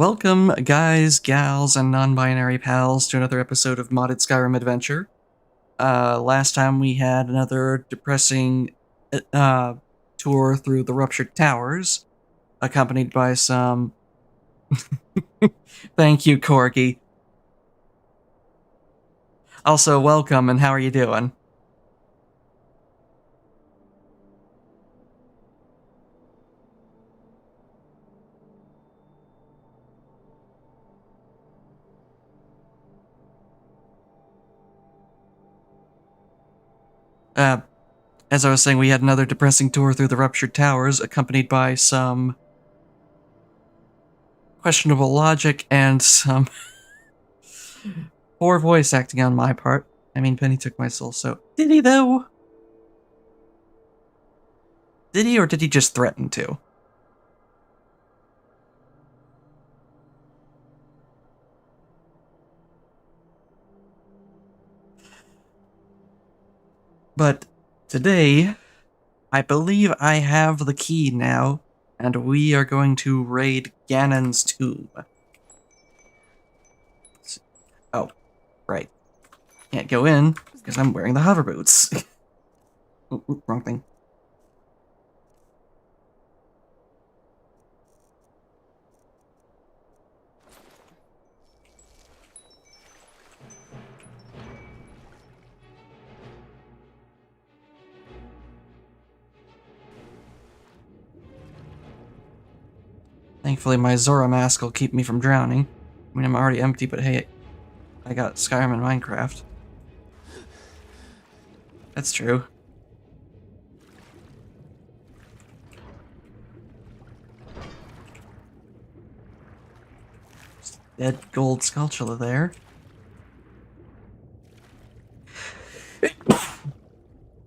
Welcome, guys, gals, and non-binary pals, to another episode of Modded Skyrim Adventure. Last time we had another depressing tour through the Ruptured Towers, accompanied by some... Thank you, Corgi. Also, welcome, and how are you doing? As I was saying, we had another depressing tour through the Ruptured Towers, accompanied by some questionable logic and some poor voice acting on my part. I mean, Penny took my soul, so... Did he, though? Did he, or did he just threaten to? But today, I believe I have the key now, and we are going to raid Ganon's tomb. Oh, right. Can't go in, because I'm wearing the hover boots. Ooh, wrong thing. Thankfully, my Zora mask will keep me from drowning. I mean, I'm already empty, but hey, I got Skyrim and Minecraft. That's true. Dead gold Skulltula there.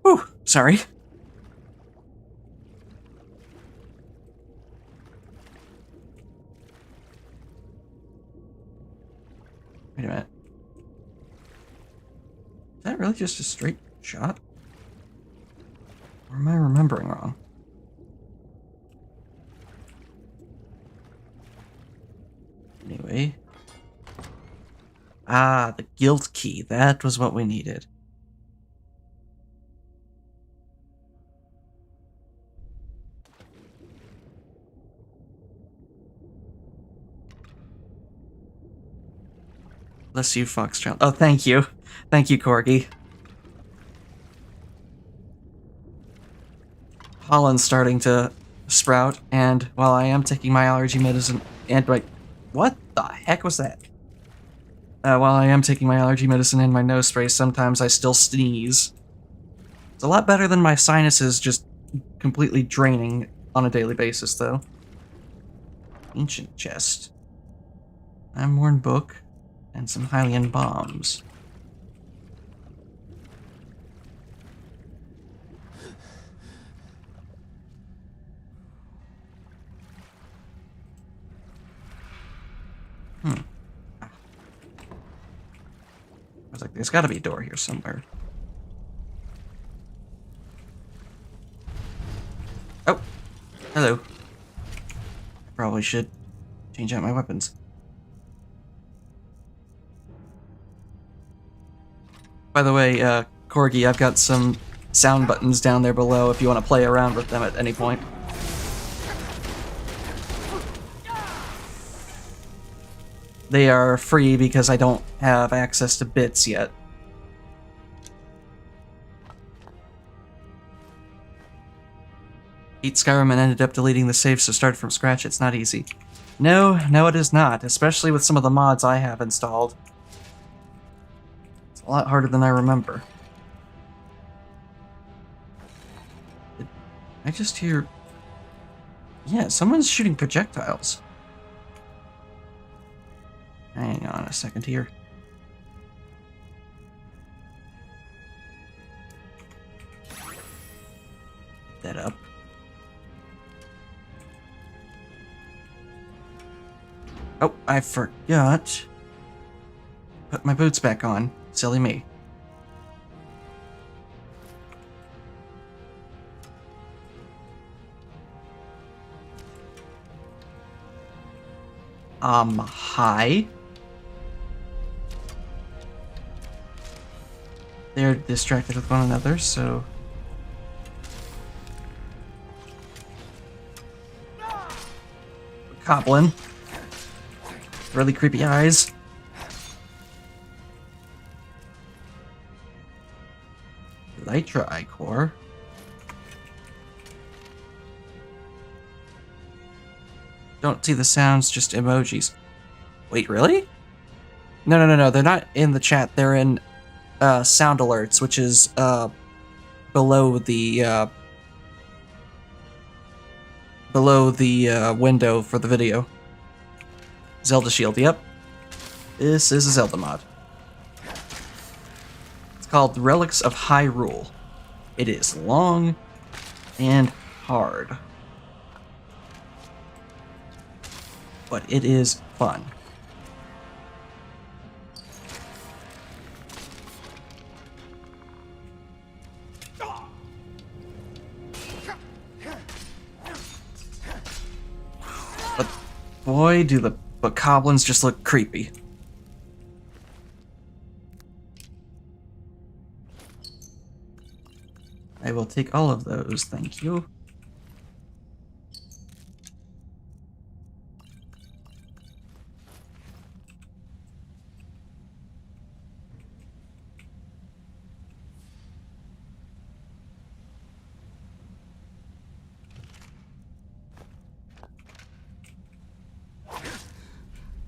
Whew, sorry. Wait a minute. Is that really just a straight shot? Or am I remembering wrong? Anyway. Ah, the guild key. That was what we needed. Bless you, Foxtrail. Oh, thank you. Thank you, Corgi. Pollen's starting to sprout, and while I am taking my allergy medicine... And my... What the heck was that? While I am taking my allergy medicine and my nose spray, sometimes I still sneeze. It's a lot better than my sinuses just completely draining on a daily basis, though. Ancient chest. Time-worn book. And some Hylian bombs. I was like, there's gotta be a door here somewhere. Oh! Hello. I probably should change out my weapons. By the way, Corgi, I've got some sound buttons down there below if you want to play around with them at any point. They are free because I don't have access to bits yet. Beat Skyrim and ended up deleting the save, so start from scratch. It's not easy. No, it is not, especially with some of the mods I have installed. It's a lot harder than I remember. Did I just hear... Yeah, someone's shooting projectiles. Hang on a second here. Get that up. Oh, I forgot. Put my boots back on. Silly me. Hi. They're distracted with one another, so... Goblin. Really creepy eyes. Elytra Ichor. Don't see the sounds, just emojis. Wait, really? No. They're not in the chat. They're in sound alerts, which is below the window for the video. Zelda Shield. Yep. This is a Zelda mod. It's called Relics of Hyrule. It is long and hard, but it is fun. But boy, do the bokoblins just look creepy. I will take all of those, thank you.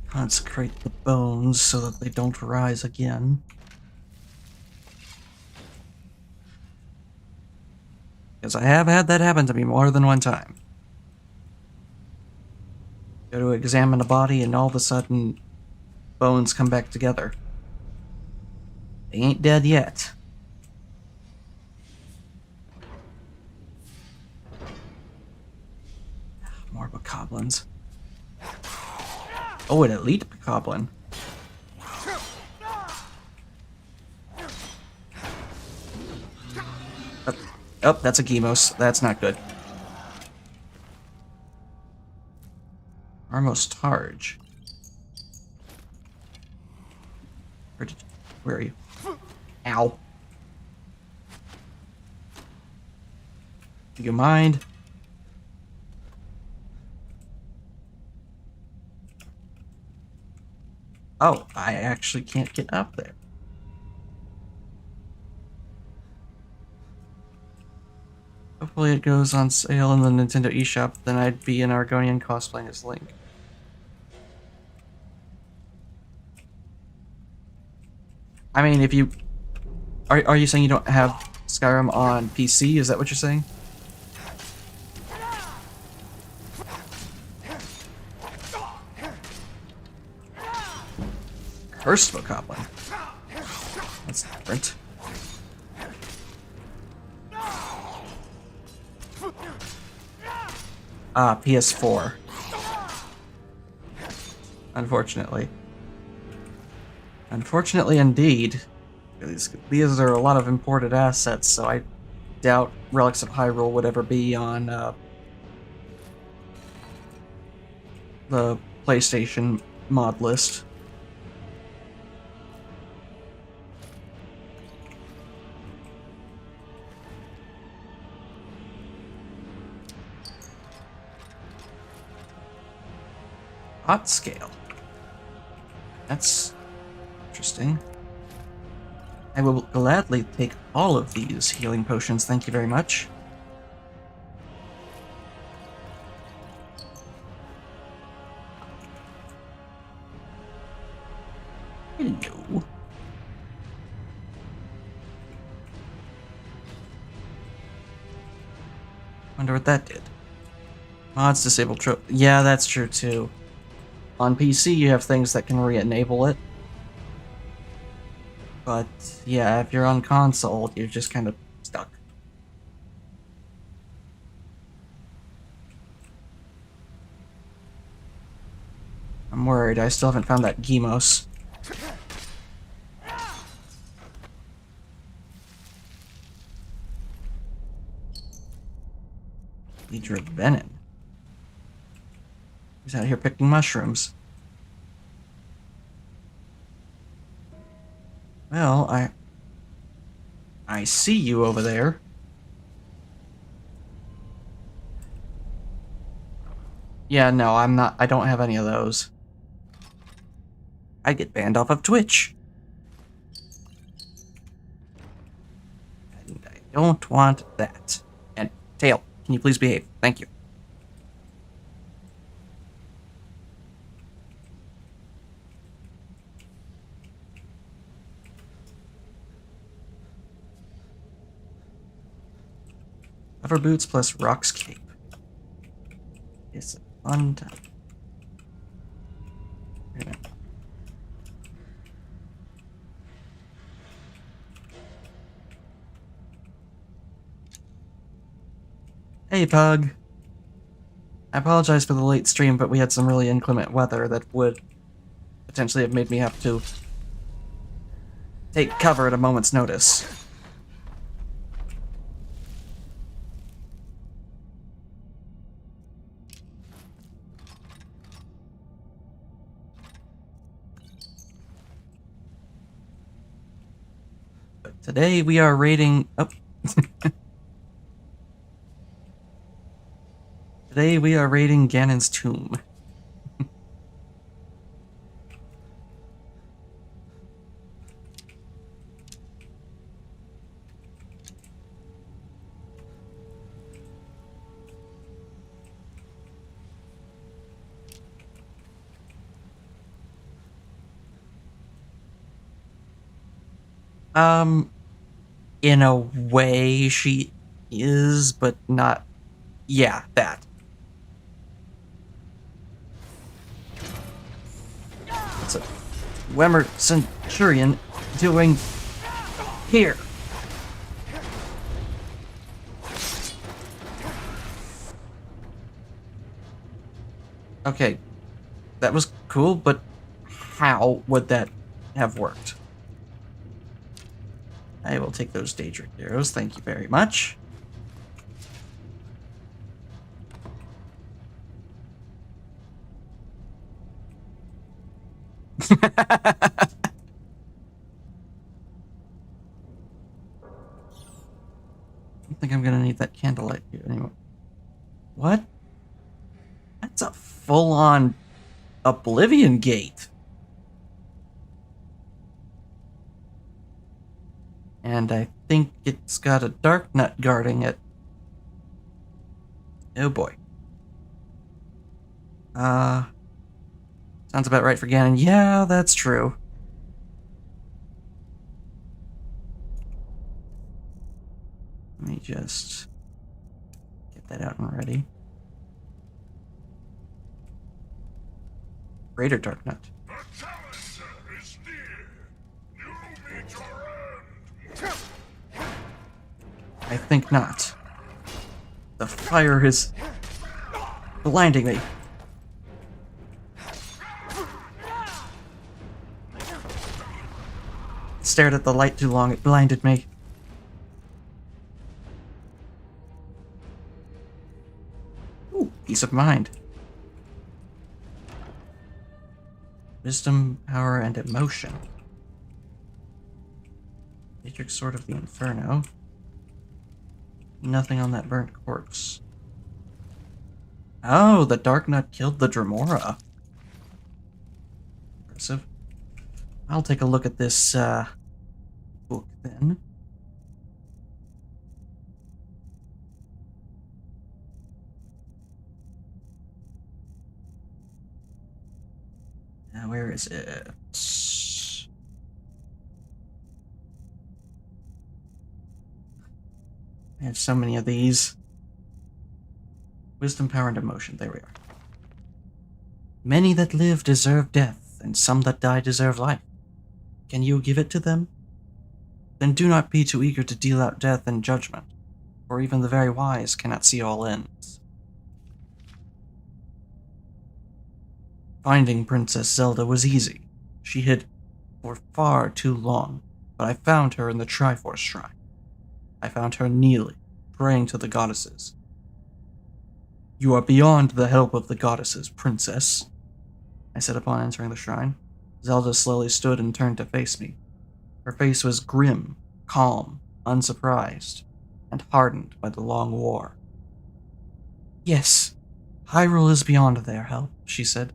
Consecrate the bones so that they don't rise again. Because I have had that happen to me more than one time. Go to examine a body and all of a sudden, bones come back together. They ain't dead yet. More bokoblins. Oh, an elite bokoblin. Oh, that's a Gemos. That's not good. Armos Targe. Where are you? Ow. Do you mind? Oh, I actually can't get up there. Hopefully it goes on sale in the Nintendo eShop, then I'd be an Argonian cosplaying as Link. I mean, if you... Are you saying you don't have Skyrim on PC? Is that what you're saying? Cursed Bokoblin. That's different. Ah, PS4. Unfortunately. Unfortunately indeed. These are a lot of imported assets, so I doubt Relics of Hyrule would ever be on the PlayStation mod list. Hot scale. That's interesting. I will gladly take all of these healing potions, thank you very much. Hello. Wonder what that did. Mods disable yeah, that's true too. On PC, you have things that can re-enable it. But, yeah, if you're on console, you're just kind of stuck. I'm worried. I still haven't found that Gemos. Leader of Venom. He's out here picking mushrooms. Well, I see you over there. Yeah, no, I'm not. I don't have any of those. I get banned off of Twitch. And I don't want that. And Tail, can you please behave? Thank you. Leather boots plus Rock's cape. It's a fun time. Wait a minute. Hey, Pug. I apologize for the late stream, but we had some really inclement weather that would potentially have made me have to take cover at a moment's notice. But today we are raiding... Oh. Today we are raiding Ganon's tomb. In a way she is, but not... Yeah, that. What's a Wemmer Centurion doing here? Okay, that was cool, but how would that have worked? I will take those Daedric arrows, thank you very much. I don't think I'm gonna need that candlelight here anymore. What? That's a full-on Oblivion Gate. And I think it's got a Dark Nut guarding it. Oh boy. Sounds about right for Ganon. Yeah, that's true. Let me just get that out and ready. Greater Dark Nut. I think not. The fire is blinding me. Stared at the light too long, it blinded me. Ooh, peace of mind. Wisdom, power, and emotion. Daedric Sword of the Inferno. Nothing on that burnt corpse. Oh, the Dark Nut killed the Dremora. Impressive. I'll take a look at this book then. Now, where is it? I have so many of these. Wisdom, power, and emotion. There we are. Many that live deserve death, and some that die deserve life. Can you give it to them? Then do not be too eager to deal out death and judgment, for even the very wise cannot see all ends. Finding Princess Zelda was easy. She hid for far too long, but I found her in the Triforce Shrine. I found her kneeling, praying to the goddesses. You are beyond the help of the goddesses, princess, I said upon entering the shrine. Zelda slowly stood and turned to face me. Her face was grim, calm, unsurprised, and hardened by the long war. "Yes, Hyrule is beyond their help," she said.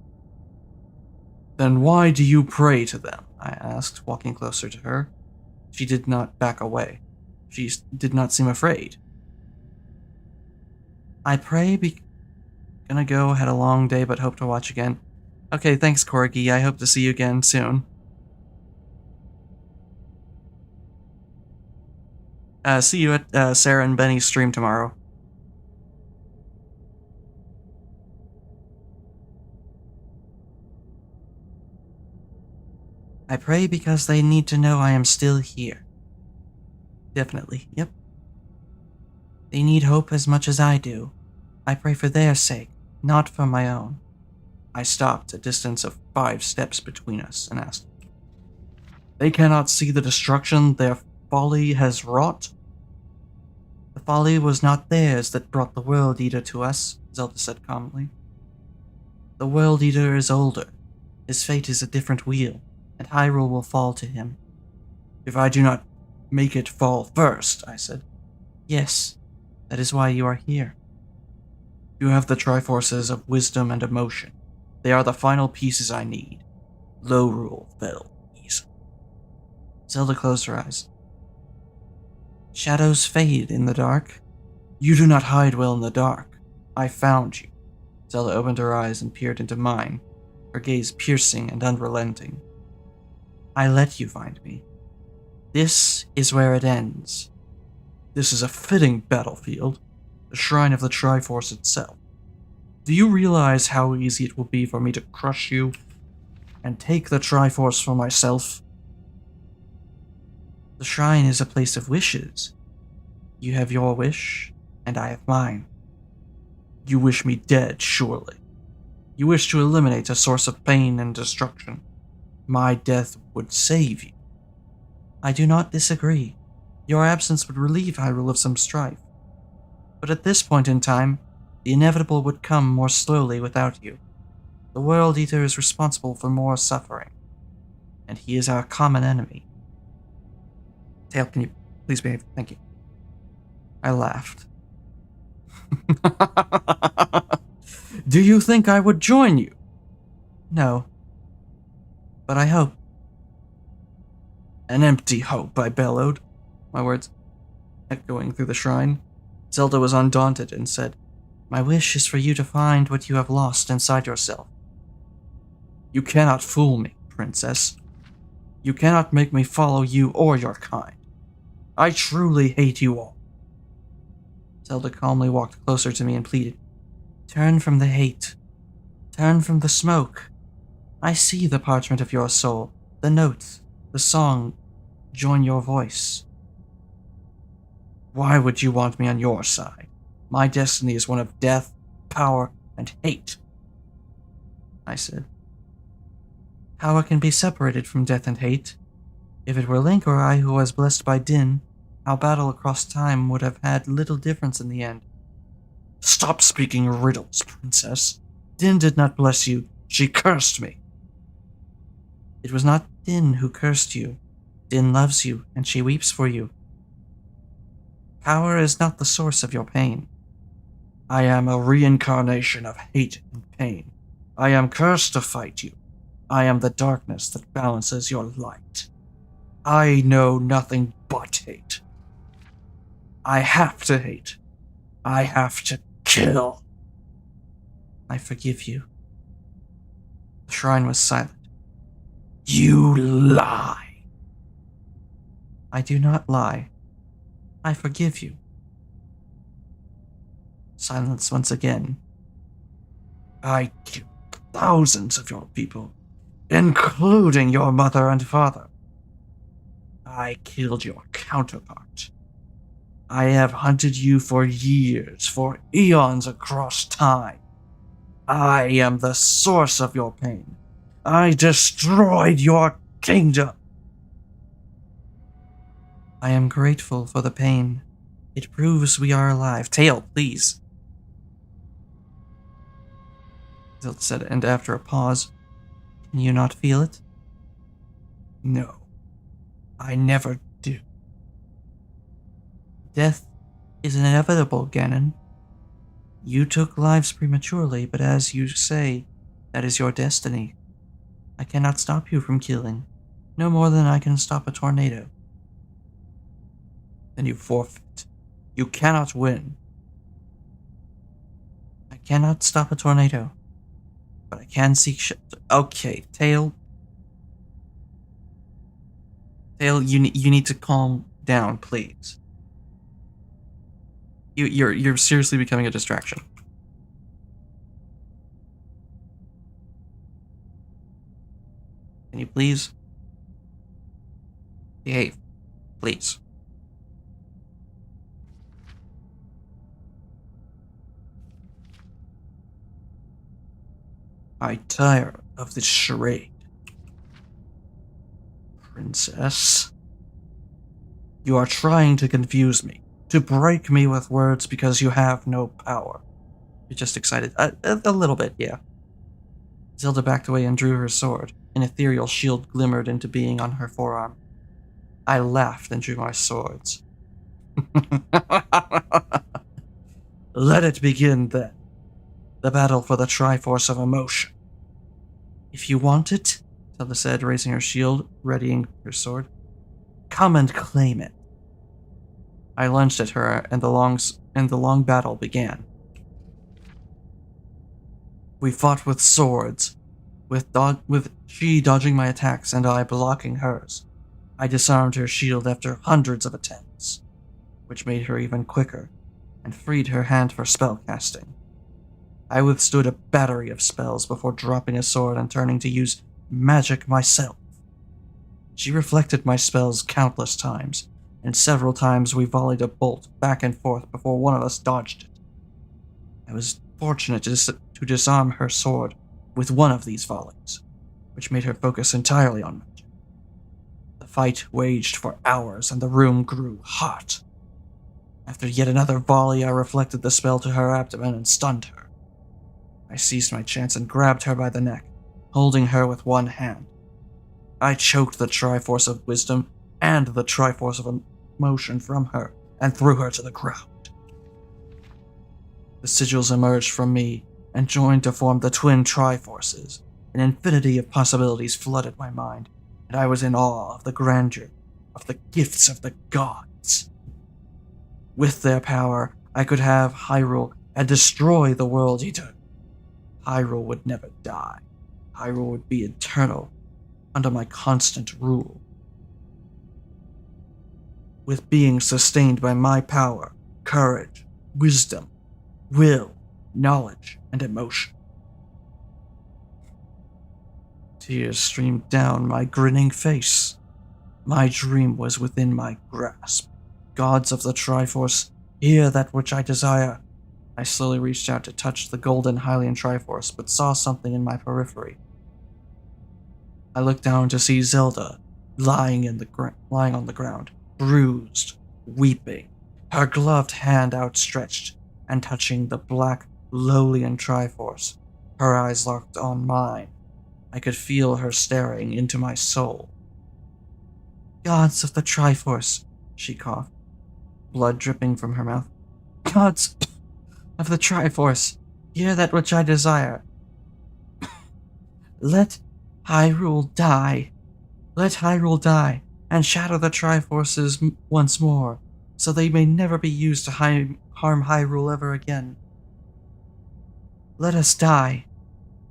"Then why do you pray to them?" I asked, walking closer to her. She did not back away. She did not seem afraid. "I pray gonna go, had a long day but hope to watch again." Okay, thanks, Corgi. I hope to see you again soon. See you at Sarah and Benny's stream tomorrow. "I pray because they need to know I am still here." Definitely, yep. "They need hope as much as I do. I pray for their sake, not for my own." I stopped, a distance of 5 steps between us, and asked, "They cannot see the destruction their folly has wrought?" "The folly was not theirs that brought the World Eater to us," Zelda said calmly. "The World Eater is older. His fate is a different wheel, and Hyrule will fall to him." "If I do not make it fall first," I said. "Yes, that is why you are here." "You have the Triforces of wisdom and emotion. They are the final pieces I need. Lorule fell easy." Zelda closed her eyes. "Shadows fade in the dark. You do not hide well in the dark. I found you." Zelda opened her eyes and peered into mine, her gaze piercing and unrelenting. "I let you find me. This is where it ends." "This is a fitting battlefield, the shrine of the Triforce itself. Do you realize how easy it will be for me to crush you and take the Triforce for myself?" "The shrine is a place of wishes. You have your wish, and I have mine." "You wish me dead, surely. You wish to eliminate a source of pain and destruction. My death would save you." "I do not disagree. Your absence would relieve Hyrule of some strife. But at this point in time, the inevitable would come more slowly without you. The World Eater is responsible for more suffering, and he is our common enemy." "Tail, can you please behave? Thank you." I laughed. "Do you think I would join you?" "No. But I hope." "An empty hope," I bellowed, my words echoing through the shrine. Zelda was undaunted and said, "My wish is for you to find what you have lost inside yourself." "You cannot fool me, Princess. You cannot make me follow you or your kind. I truly hate you all." Zelda calmly walked closer to me and pleaded, "Turn from the hate. Turn from the smoke. I see the parchment of your soul, the notes, the song. Join your voice." "Why would you want me on your side? My destiny is one of death, power, and hate," I said. "Power can be separated from death and hate. If it were Link or I who was blessed by Din, our battle across time would have had little difference in the end." "Stop speaking riddles, Princess. Din did not bless you. She cursed me." "It was not Din who cursed you. Din loves you, and she weeps for you. Power is not the source of your pain." "I am a reincarnation of hate and pain. I am cursed to fight you. I am the darkness that balances your light. I know nothing but hate. I have to hate. I have to kill." "I forgive you." The shrine was silent. "You lie." "I do not lie. I forgive you." Silence once again. "I killed thousands of your people, including your mother and father. I killed your counterpart. I have hunted you for years, for eons across time. I am the source of your pain. I destroyed your kingdom." "I am grateful for the pain. It proves we are alive." "Tail, please," Zelda said, and after a pause, "Can you not feel it?" "No. I never do. Death is inevitable, Ganon. You took lives prematurely, but as you say, that is your destiny. I cannot stop you from killing, no more than I can stop a tornado. Then you forfeit. You cannot win. I cannot stop a tornado, but I can seek shelter. Okay, Tail. Tail, you need to calm down, please. You're seriously becoming a distraction. Can you please behave, please? I tire of this charade. Princess, you are trying to confuse me, to break me with words because you have no power. You're just excited. A little bit, yeah. Zelda backed away and drew her sword. An ethereal shield glimmered into being on her forearm. I laughed and drew my swords. Let it begin then. The battle for the Triforce of Emotion. If you want it, Zelda said, raising her shield, readying her sword, come and claim it. I lunged at her, and the long battle began. We fought with swords, with she dodging my attacks and I blocking hers. I disarmed her shield after hundreds of attempts, which made her even quicker, and freed her hand for spell casting. I withstood a battery of spells before dropping a sword and turning to use magic myself. She reflected my spells countless times, and several times we volleyed a bolt back and forth before one of us dodged it. I was fortunate to disarm her sword with one of these volleys, which made her focus entirely on magic. The fight waged for hours, and the room grew hot. After yet another volley, I reflected the spell to her abdomen and stunned her. I seized my chance and grabbed her by the neck, holding her with one hand. I choked the Triforce of Wisdom and the Triforce of Emotion from her and threw her to the ground. The sigils emerged from me and joined to form the twin Triforces. An infinity of possibilities flooded my mind, and I was in awe of the grandeur of the gifts of the gods. With their power, I could have Hyrule and destroy the world eater. Hyrule would never die. Hyrule would be eternal, under my constant rule. With being sustained by my power, courage, wisdom, will, knowledge, and emotion. Tears streamed down my grinning face. My dream was within my grasp. Gods of the Triforce, hear that which I desire. I slowly reached out to touch the golden Hylian Triforce, but saw something in my periphery. I looked down to see Zelda lying on the ground, bruised, weeping, her gloved hand outstretched and touching the black Lolian Triforce. Her eyes locked on mine. I could feel her staring into my soul. Gods of the Triforce, she coughed, blood dripping from her mouth. Gods of the Triforce, hear that which I desire. Let Hyrule die. Let Hyrule die, and shatter the Triforces once more, so they may never be used to harm Hyrule ever again. Let us die,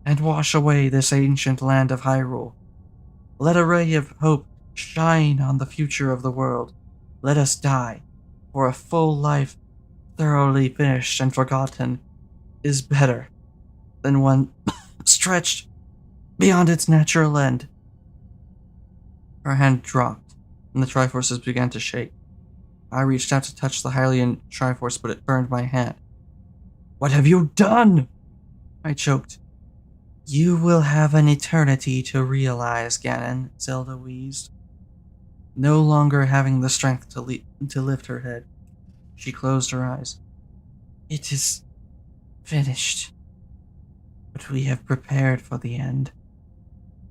and wash away this ancient land of Hyrule. Let a ray of hope shine on the future of the world. Let us die, for a full life, thoroughly finished and forgotten, is better than one stretched beyond its natural end. Her hand dropped, and the Triforces began to shake. I reached out to touch the Hylian Triforce, but it burned my hand. What have you done? I choked. You will have an eternity to realize, Ganon, Zelda wheezed. No longer having the strength to lift her head, she closed her eyes. It is finished, but we have prepared for the end.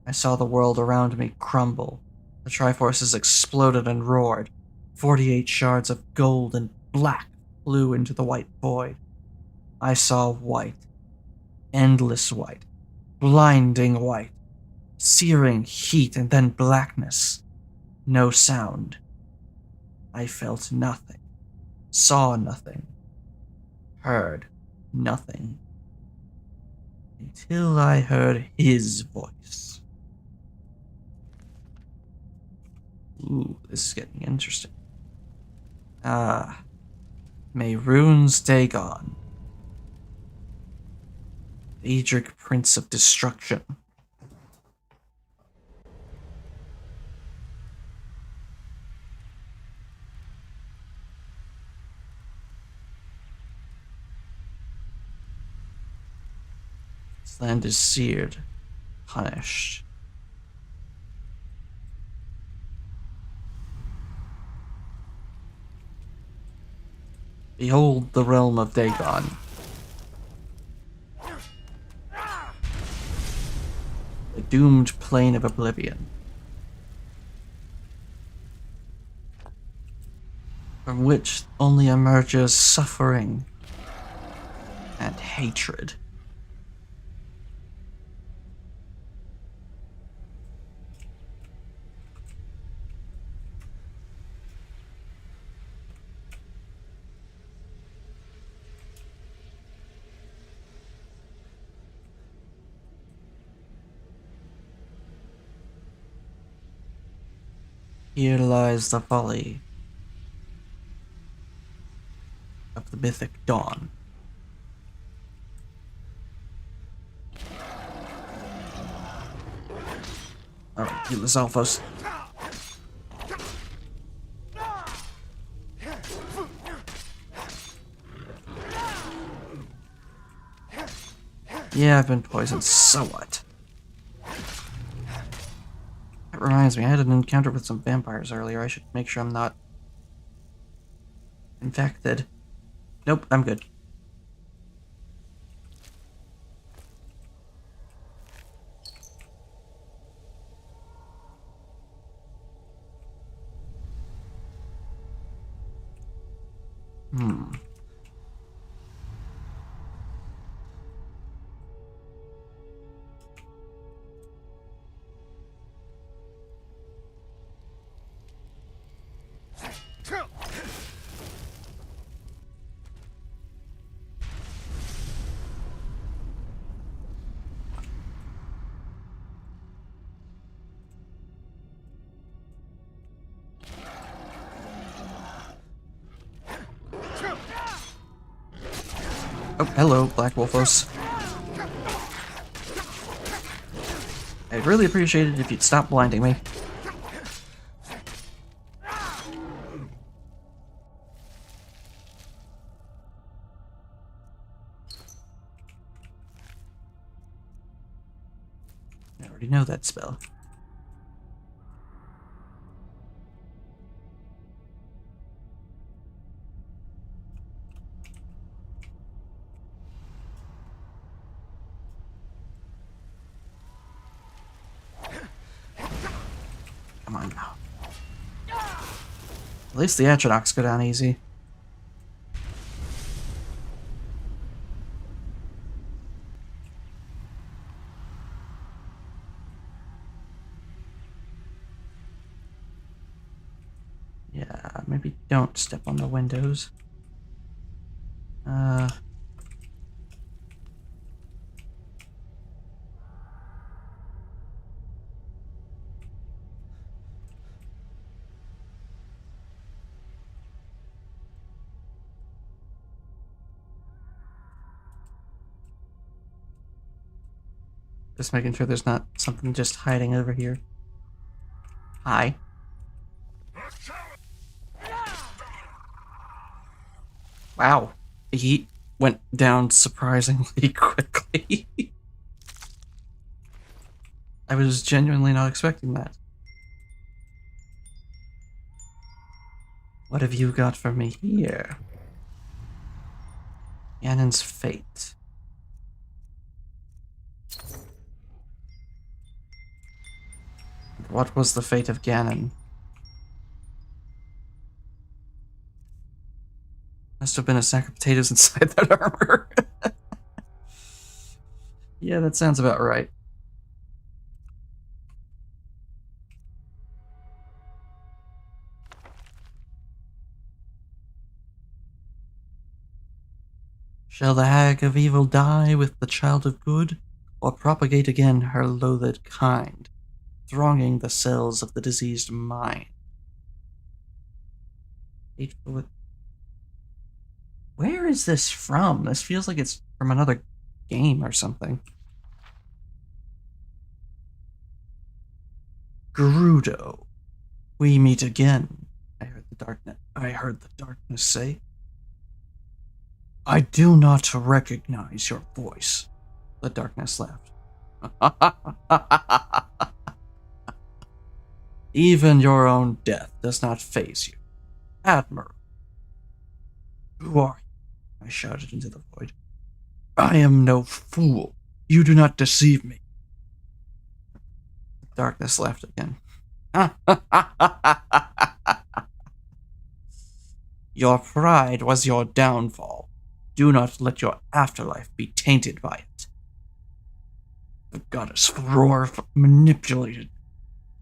I saw the world around me crumble The Triforces exploded and roared. 48 shards of gold and black flew into the white void. I saw white. Endless white. Blinding white. Searing heat and then blackness. No sound. I felt nothing. Saw nothing. Heard nothing. Until I heard his voice. Ooh, this is getting interesting. Ah, may runes stay gone. Daedric Prince of Destruction. This land is seared, punished. Behold the realm of Dagon. The doomed plain of oblivion. From which only emerges suffering and hatred. Here lies the folly of the mythic dawn. Alright, heal this Alphos. Yeah, I've been poisoned, so what? That reminds me, I had an encounter with some vampires earlier. I should make sure I'm not infected. Nope, I'm good. Oh, hello, Black Wolfos. I'd really appreciate it if you'd stop blinding me. I already know that spell. Come on now. At least the Atronachs go down easy. Yeah, maybe don't step on the windows. Just making sure there's not something just hiding over here. Hi. Wow. The heat went down surprisingly quickly. I was genuinely not expecting that. What have you got for me here? Ganon's fate. what was the fate of Ganon? Must have been a sack of potatoes inside that armor. Yeah, that sounds about right. Shall the hag of evil die with the child of good, or propagate again her loathed kind, thronging the cells of the diseased mind? Where is this from? This feels like it's from another game or something. Gerudo, we meet again. I heard the darkness say. I do not recognize your voice. The darkness laughed. Even your own death does not faze you. Admiral. Who are you? I shouted into the void. I am no fool. You do not deceive me. The darkness laughed again. Your pride was your downfall. Do not let your afterlife be tainted by it. The goddess roar manipulated.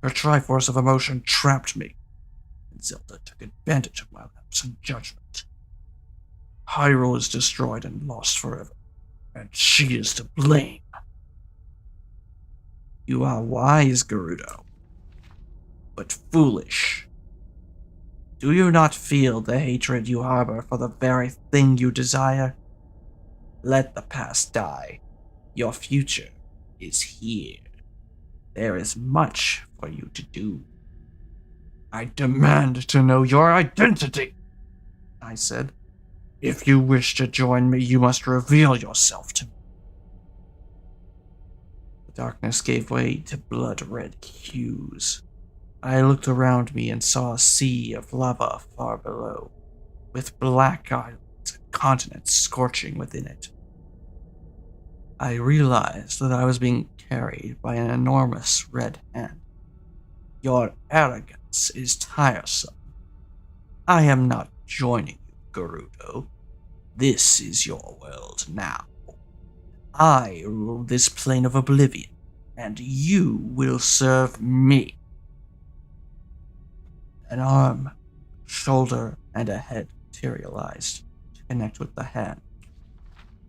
Her triforce of emotion trapped me, and Zelda took advantage of my lapse in judgment. Hyrule is destroyed and lost forever, and she is to blame. You are wise, Gerudo, but foolish. Do you not feel the hatred you harbor for the very thing you desire? Let the past die. Your future is here. There is much for you to do. I demand to know your identity, I said. If you wish to join me, you must reveal yourself to me. The darkness gave way to blood-red hues. I looked around me and saw a sea of lava far below, with black islands and continents scorching within it. I realized that I was being carried by an enormous red hand. Your arrogance is tiresome. I am not joining you, Gerudo. This is your world now. I rule this plane of oblivion, and you will serve me. An arm, shoulder, and a head materialized to connect with the hand.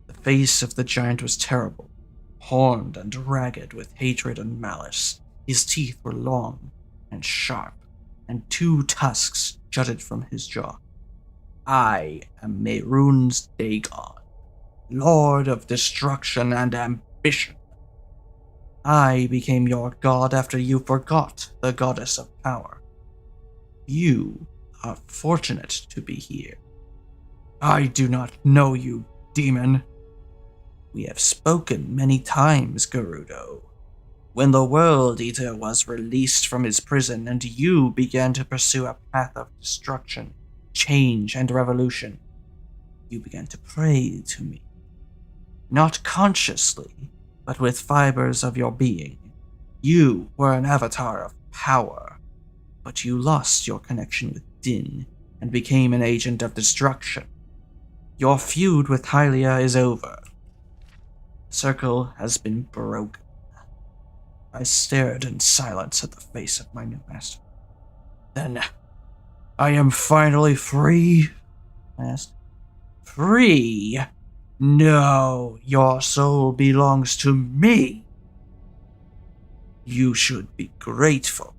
The face of the giant was terrible, horned and ragged with hatred and malice. His teeth were long and sharp, and 2 tusks jutted from his jaw. I am Mehrunes Dagon, Lord of Destruction and Ambition. I became your god after you forgot the goddess of power. You are fortunate to be here. I do not know you, demon. We have spoken many times, Gerudo. When the World Eater was released from his prison and you began to pursue a path of destruction, change, and revolution, you began to pray to me. Not consciously, but with fibers of your being. You were an avatar of power, but you lost your connection with Din and became an agent of destruction. Your feud with Hylia is over. The circle has been broken. I stared in silence at the face of my new master. Then, I am finally free? I asked. Free? No, your soul belongs to me. You should be grateful.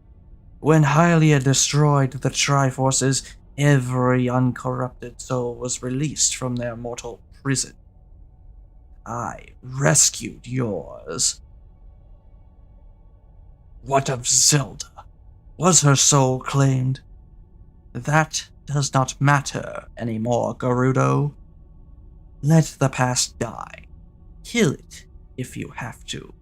When Hylia destroyed the Triforces, every uncorrupted soul was released from their mortal prison. I rescued yours. What of Zelda? Was her soul claimed? That does not matter anymore, Gerudo. Let the past die. Kill it if you have to.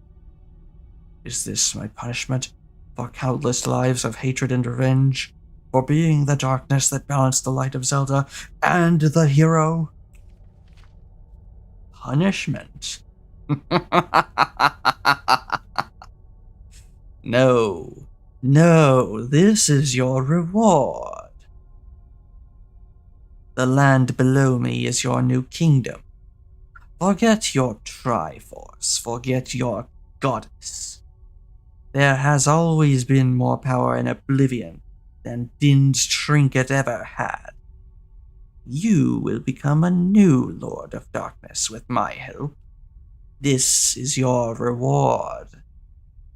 Is this my punishment for countless lives of hatred and revenge? For being the darkness that balanced the light of Zelda and the hero? Punishment? No. No, this is your reward. The land below me is your new kingdom. Forget your Triforce, forget your goddess. There has always been more power in Oblivion than Din's trinket ever had. You will become a new Lord of Darkness with my help. This is your reward.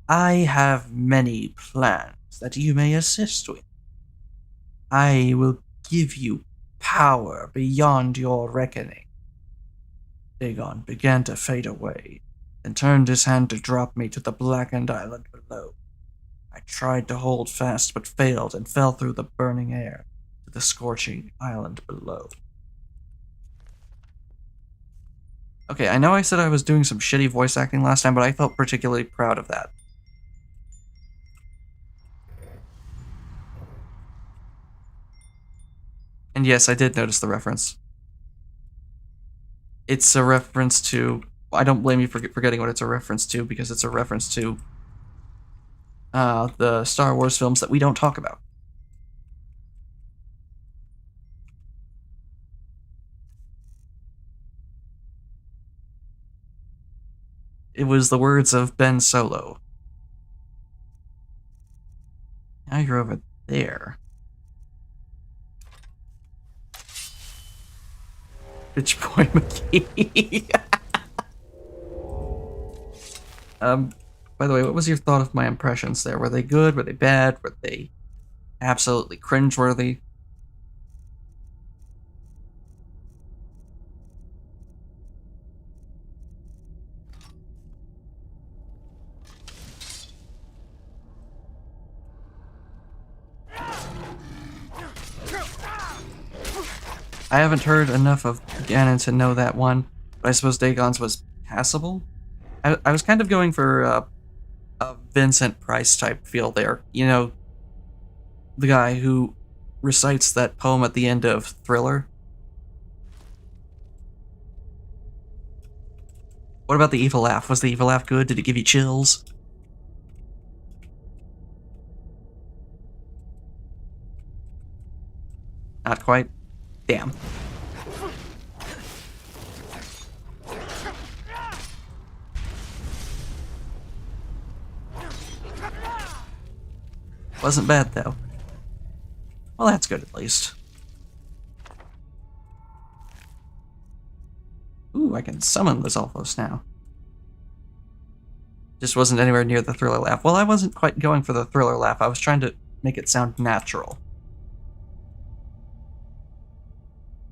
I have many plans that you may assist with. I will give you power beyond your reckoning. Dagon began to fade away, and turned his hand to drop me to the blackened island below. I tried to hold fast but failed and fell through the burning air to the scorching island below. Okay, I know I said I was doing some shitty voice acting last time, but I felt particularly proud of that. And yes, I did notice the reference. It's a reference to... I don't blame you for forgetting what it's a reference to, because it's a reference to the Star Wars films that we don't talk about. It was the words of Ben Solo. Now you're over there. Bitch boy McGee. By the way, what was your thought of my impressions there? Were they good? Were they bad? Were they absolutely cringeworthy? I haven't heard enough of Ganon to know that one, but I suppose Dagon's was passable? I was kind of going for a Vincent Price type feel there. You know, the guy who recites that poem at the end of Thriller. What about the evil laugh? Was the evil laugh good? Did it give you chills? Not quite. Damn. Wasn't bad, though. Well, that's good, at least. Ooh, I can summon Lizalfos now. Just wasn't anywhere near the Thriller laugh. Well, I wasn't quite going for the Thriller laugh. I was trying to make it sound natural.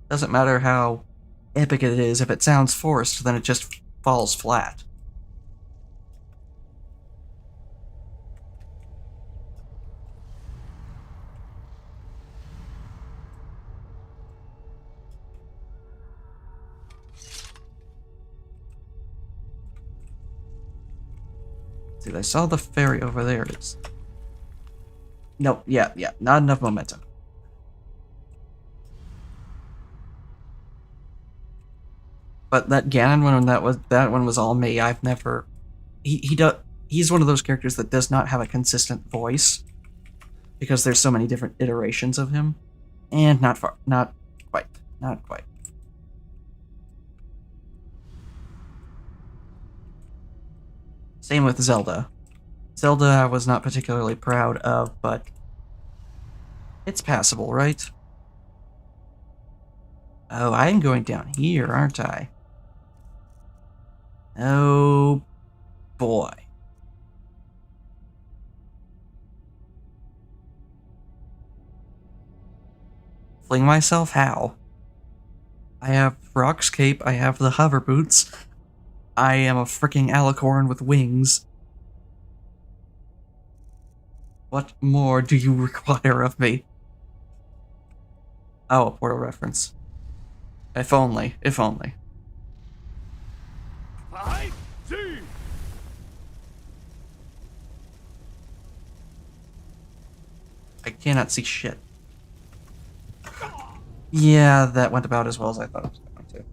Doesn't matter how epic it is, if it sounds forced, then it just falls flat. See, I saw the ferry over there. No, yeah, not enough momentum. But that Ganon one, that one was all me. I've never... He's one of those characters that does not have a consistent voice, because there's so many different iterations of him. And not quite. Same with Zelda. Zelda I was not particularly proud of, but it's passable, right? Oh, I'm going down here, aren't I? Oh, boy. Fling myself? How? I have Rock's Cape, I have the hover boots, I am a freaking alicorn with wings. What more do you require of me? Oh, a Portal reference. If only, if only. I cannot see shit. Yeah, that went about as well as I thought it was going to.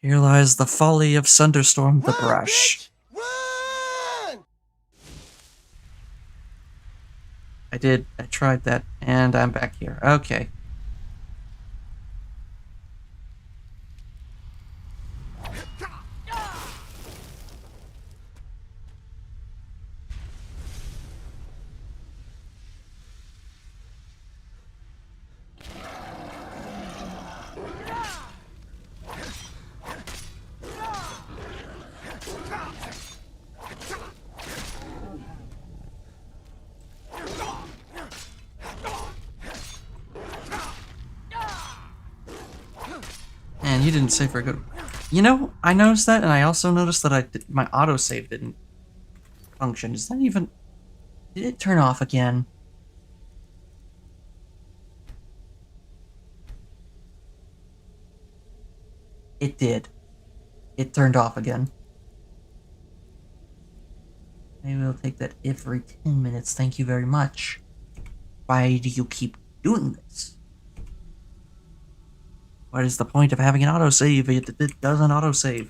Here lies the folly of Thunderstorm the Run, Brush. bitch! Run! I tried that, and I'm back here. Okay. And you didn't save very good. You know, I noticed that, and I also noticed that my autosave didn't function. Is that even... Did it turn off again? It did. It turned off again. Maybe we'll take that every 10 minutes. Thank you very much. Why do you keep doing this? What is the point of having an autosave if it doesn't autosave?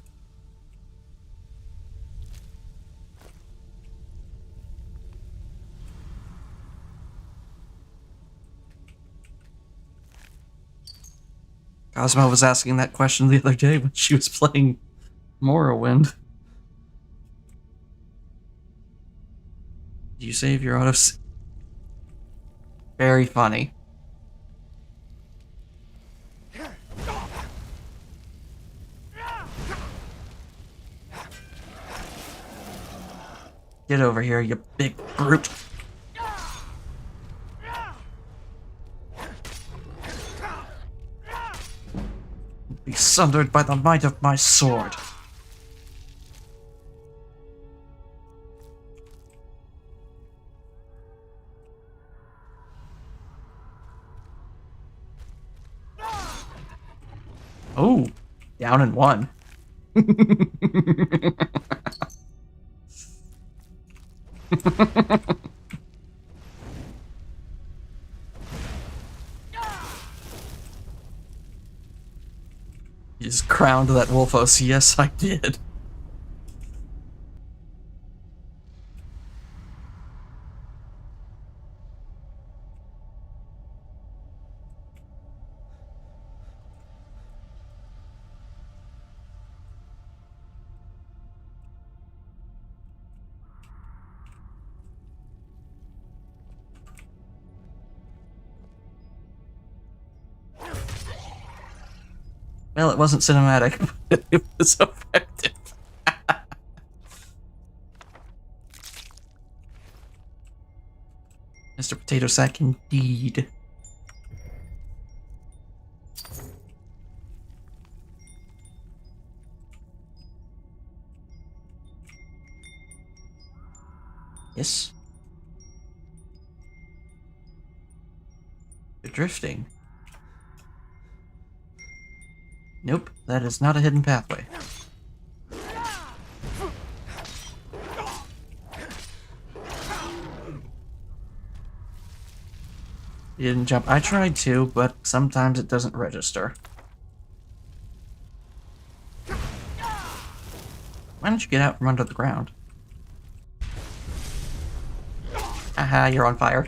Cosmo was asking that question the other day when she was playing Morrowind. Did you save your autosave? Very funny. Get over here, you big brute. Be sundered by the might of my sword. Oh, down in one. You just crowned that Wolfos. Yes, I did. Well, it wasn't cinematic, but it was effective. Mr. Potato Sack, indeed. Yes. You're drifting. Nope, that is not a hidden pathway. You didn't jump. I tried to, but sometimes it doesn't register. Why don't you get out from under the ground? Haha, you're on fire.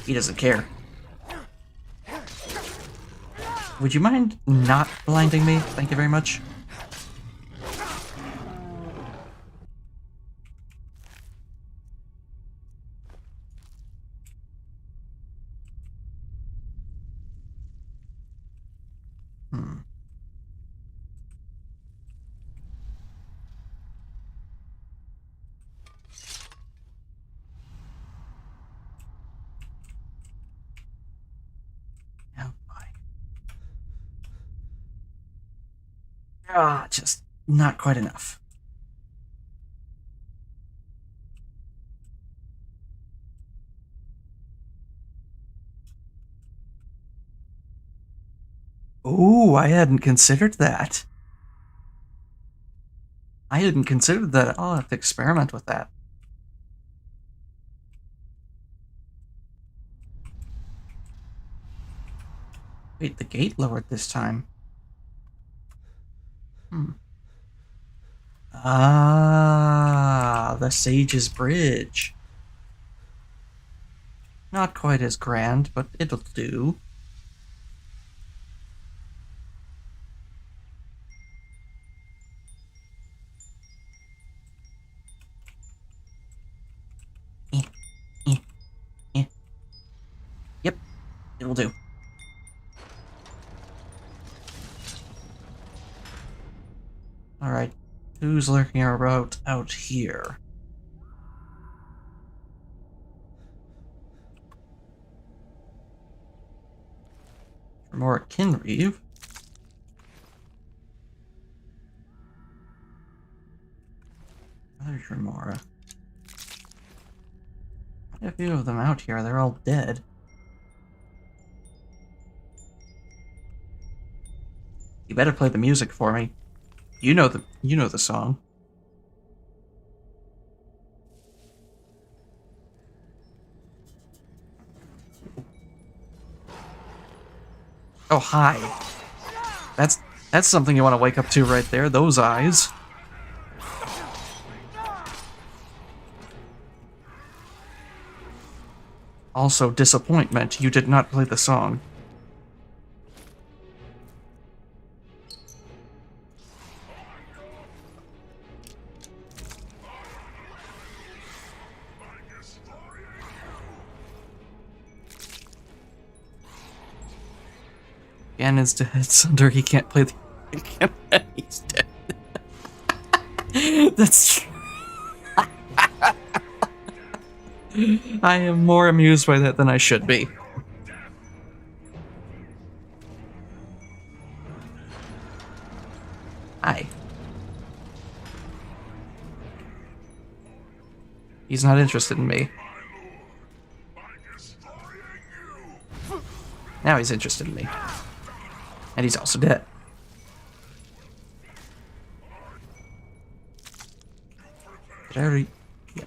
He doesn't care. Would you mind not blinding me? Thank you very much. Oh boy. Ah, just not quite enough. Ooh, I hadn't considered that. I hadn't considered that. I'll have to experiment with that. Wait, the gate lowered this time. Hmm. Ah, the Sage's Bridge. Not quite as grand, but it'll do. Eh, eh, eh. Yep, it'll do. Alright, who's lurking about out here? Remora Kinreeve? There's Remora. Quite a few of them out here, they're all dead. You better play the music for me. You know the song. Oh, hi. That's something you want to wake up to right there, those eyes. Also, disappointment, you did not play the song. Ganon's dead, Sunder, he can't play the... He's dead. That's true. I am more amused by that than I should be. Hi. He's not interested in me. Now he's interested in me. And he's also dead. Did I already... Yeah.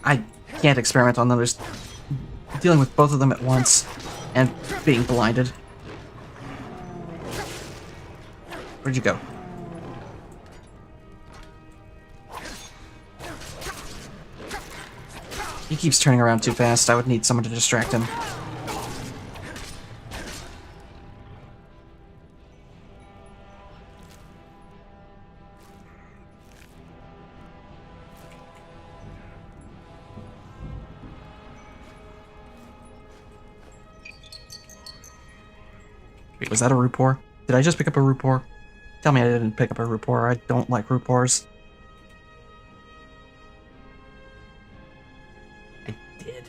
I can't experiment on them. Just dealing with both of them at once and being blinded. Where'd you go? He keeps turning around too fast. I would need someone to distract him. Wait, was that a Rupor? Did I just pick up a Rupor? Tell me I didn't pick up a Rupor. I don't like Rupors. I did.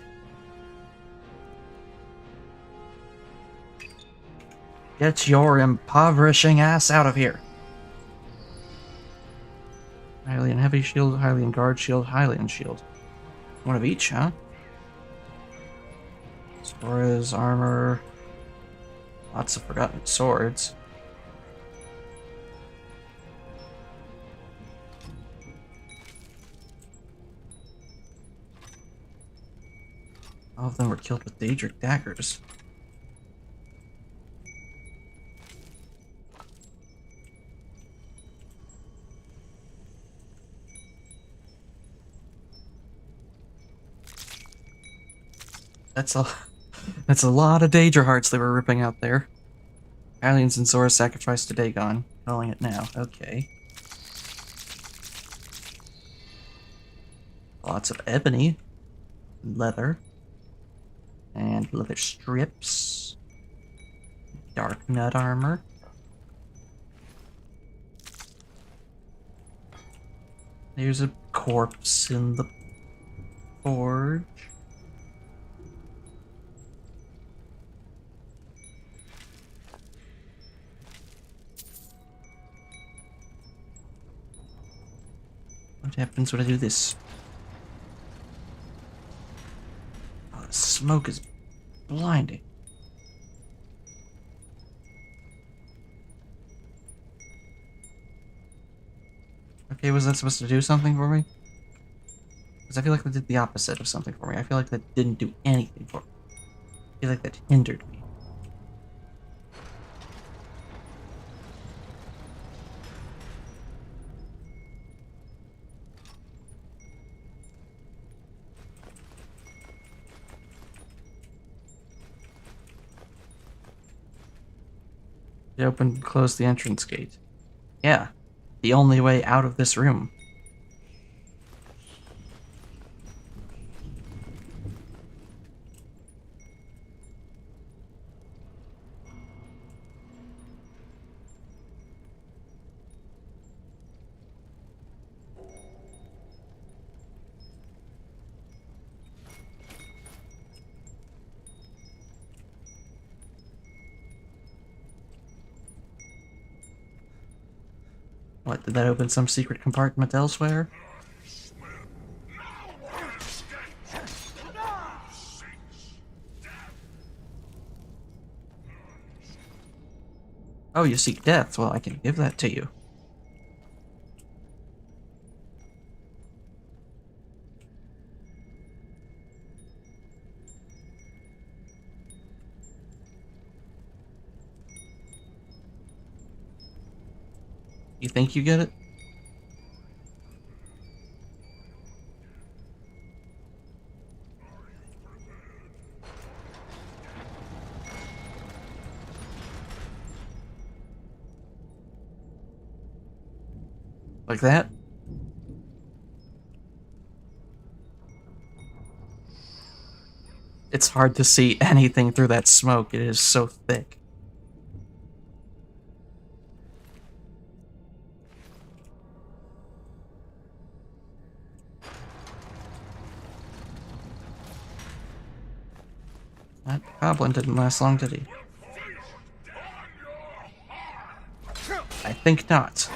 Get your impoverishing ass out of here. Hylian Heavy Shield, Hylian Guard Shield, Hylian Shield. One of each, huh? Sora's armor. Lots of forgotten swords. All of them were killed with Daedric daggers. That's a lot of Daedra hearts they were ripping out there. Aliens and Zora sacrificed to Dagon. Calling it now. Okay. Lots of ebony. Leather. And leather strips. Dark nut armor. There's a corpse in the forge. What happens when I do this? Oh, the smoke is blinding. Okay, was that supposed to do something for me? Because I feel like that did the opposite of something for me. I feel like that didn't do anything for me. I feel like that hindered me. It opened and closed the entrance gate. Yeah, the only way out of this room. What, did that open some secret compartment elsewhere? Oh, you seek death. Well, I can give that to you. You think you get it? Like that? It's hard to see anything through that smoke. It is so thick. That goblin didn't last long, did he? I think not.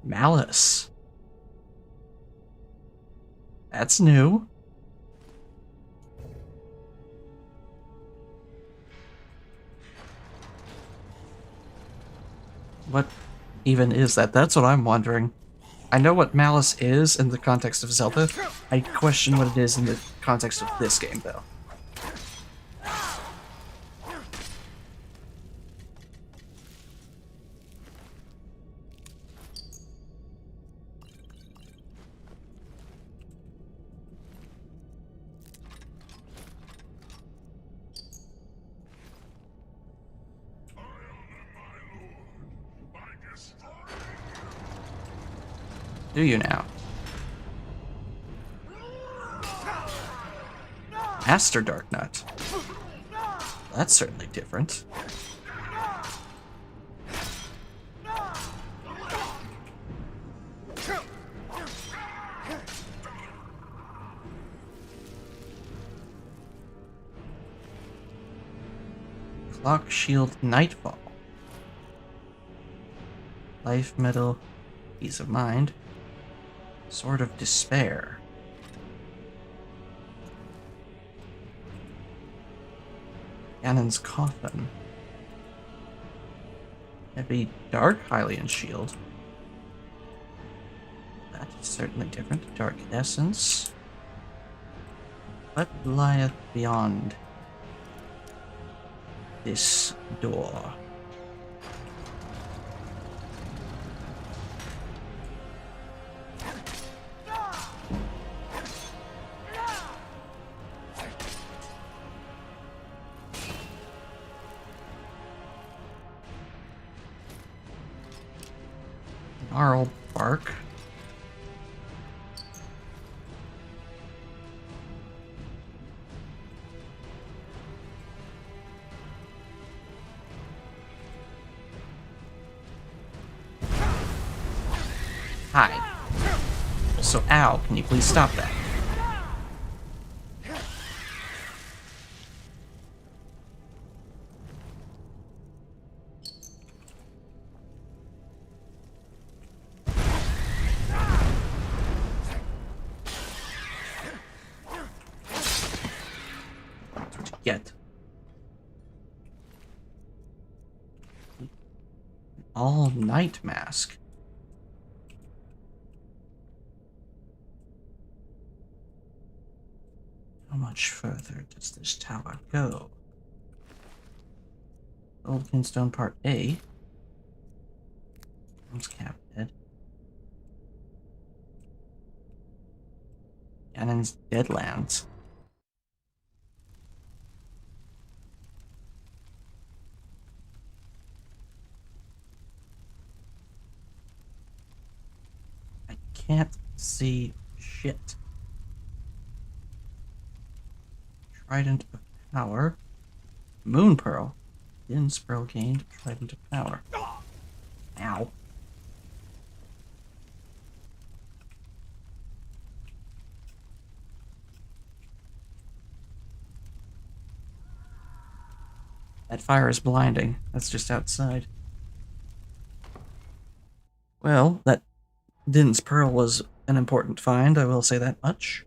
Malice. That's new. What even is that? That's what I'm wondering. I know what Malice is in the context of Zelda. I question what it is in the context of this game, though. Do you now? Master Darknut. That's certainly different. Clock Shield Nightfall. Life Metal. Peace of Mind. Sword of Despair. Ganon's Coffin. Heavy Dark Hylian Shield. That is certainly different. Dark Essence. What lieth beyond this door? Gnarled Bark. Hi. Also, ow, can you please stop that? yet. All-night mask. How much further does this tower go? Old Kinstone Part A. One's cabinet. Ganon's Deadlands. I can't see shit. Trident of Power. Moon Pearl. Din's Pearl gained Trident of Power. Ow. That fire is blinding. That's just outside. Well, that Din's Pearl was an important find, I will say that much.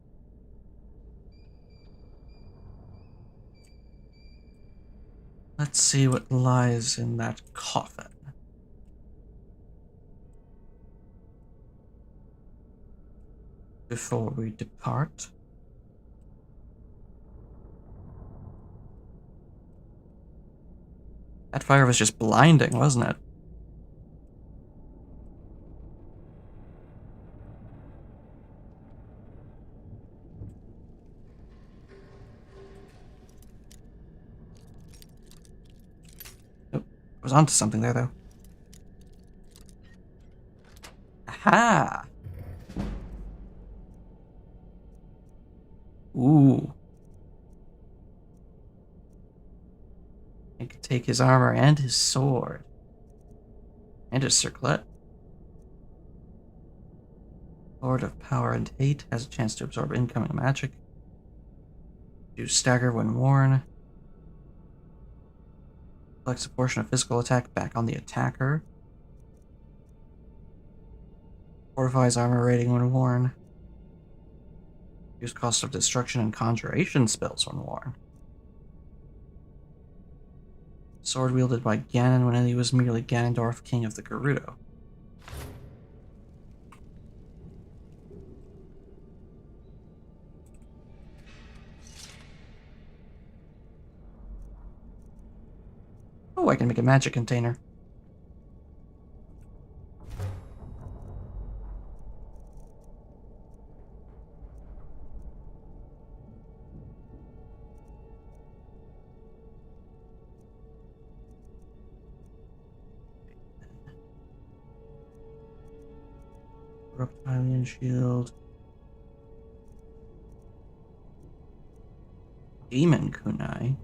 Let's see what lies in that coffin. Before we depart. That fire was just blinding, wasn't it? Oh, I was onto something there, though. Aha! Ooh. I could take his armor and his sword. And his circlet. Lord of Power and Hate has a chance to absorb incoming magic. Do stagger when worn. Flex a portion of physical attack back on the attacker. Fortifies armor rating when worn. Use cost of destruction and conjuration spells when worn. Sword wielded by Ganon when he was merely Ganondorf, King of the Gerudo. Oh, I can make a magic container. Reptilian shield. Demon kunai.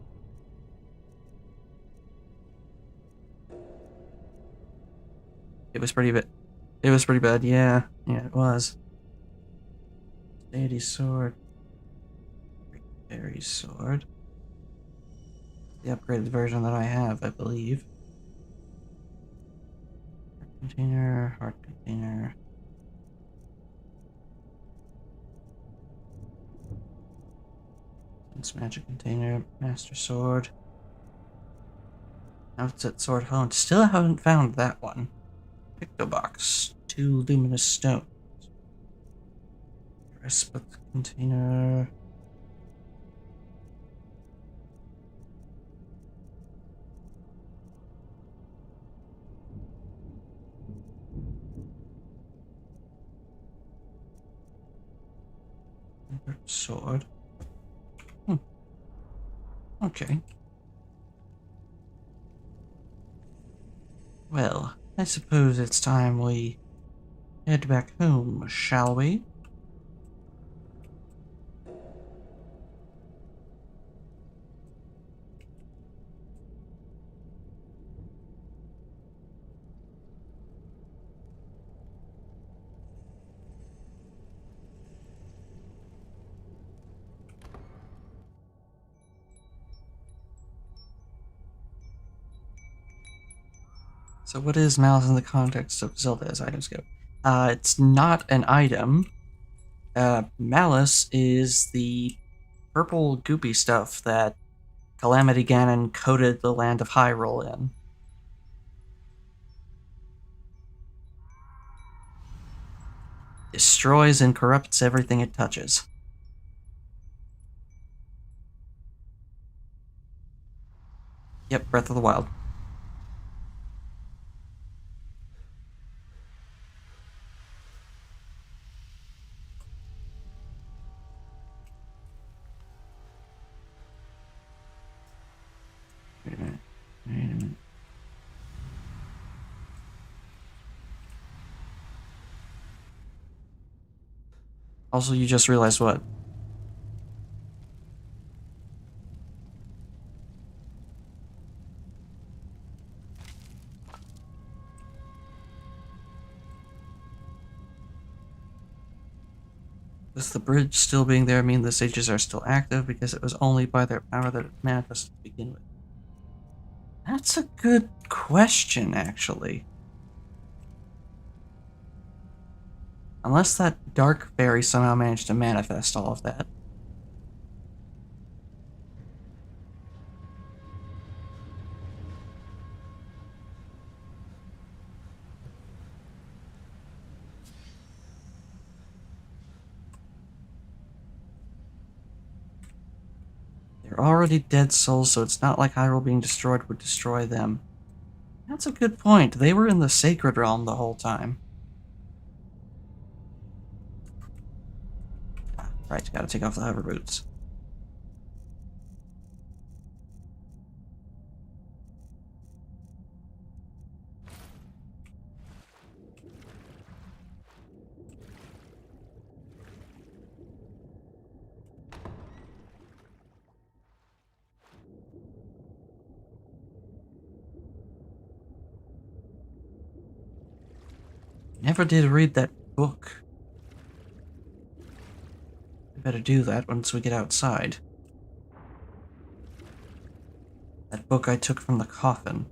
It was pretty bad. It was pretty bad, yeah. Yeah, it was. Deity sword. Fairy sword. The upgraded version that I have, I believe. Heart container, heart container. It's magic container, master sword. Outset sword honed. Still haven't found that one. Pictobox. 2 luminous stones. Respite container. Sword. Okay. Well, I suppose it's time we head back home, shall we? So what is Malice in the context of Zelda as items go? It's not an item. Malice is the purple goopy stuff that Calamity Ganon coated the land of Hyrule in. Destroys and corrupts everything it touches. Yep, Breath of the Wild. Wait a minute. Also, you just realized what? Does the bridge still being there mean the sages are still active because it was only by their power that it manifested to begin with? That's a good question, actually. Unless that dark fairy somehow managed to manifest all of that. They're already dead souls, so it's not like Hyrule being destroyed would destroy them. That's a good point. They were in the Sacred Realm the whole time. Right, gotta take off the hover boots. Never did read that book. I better do that once we get outside. That book I took from the coffin.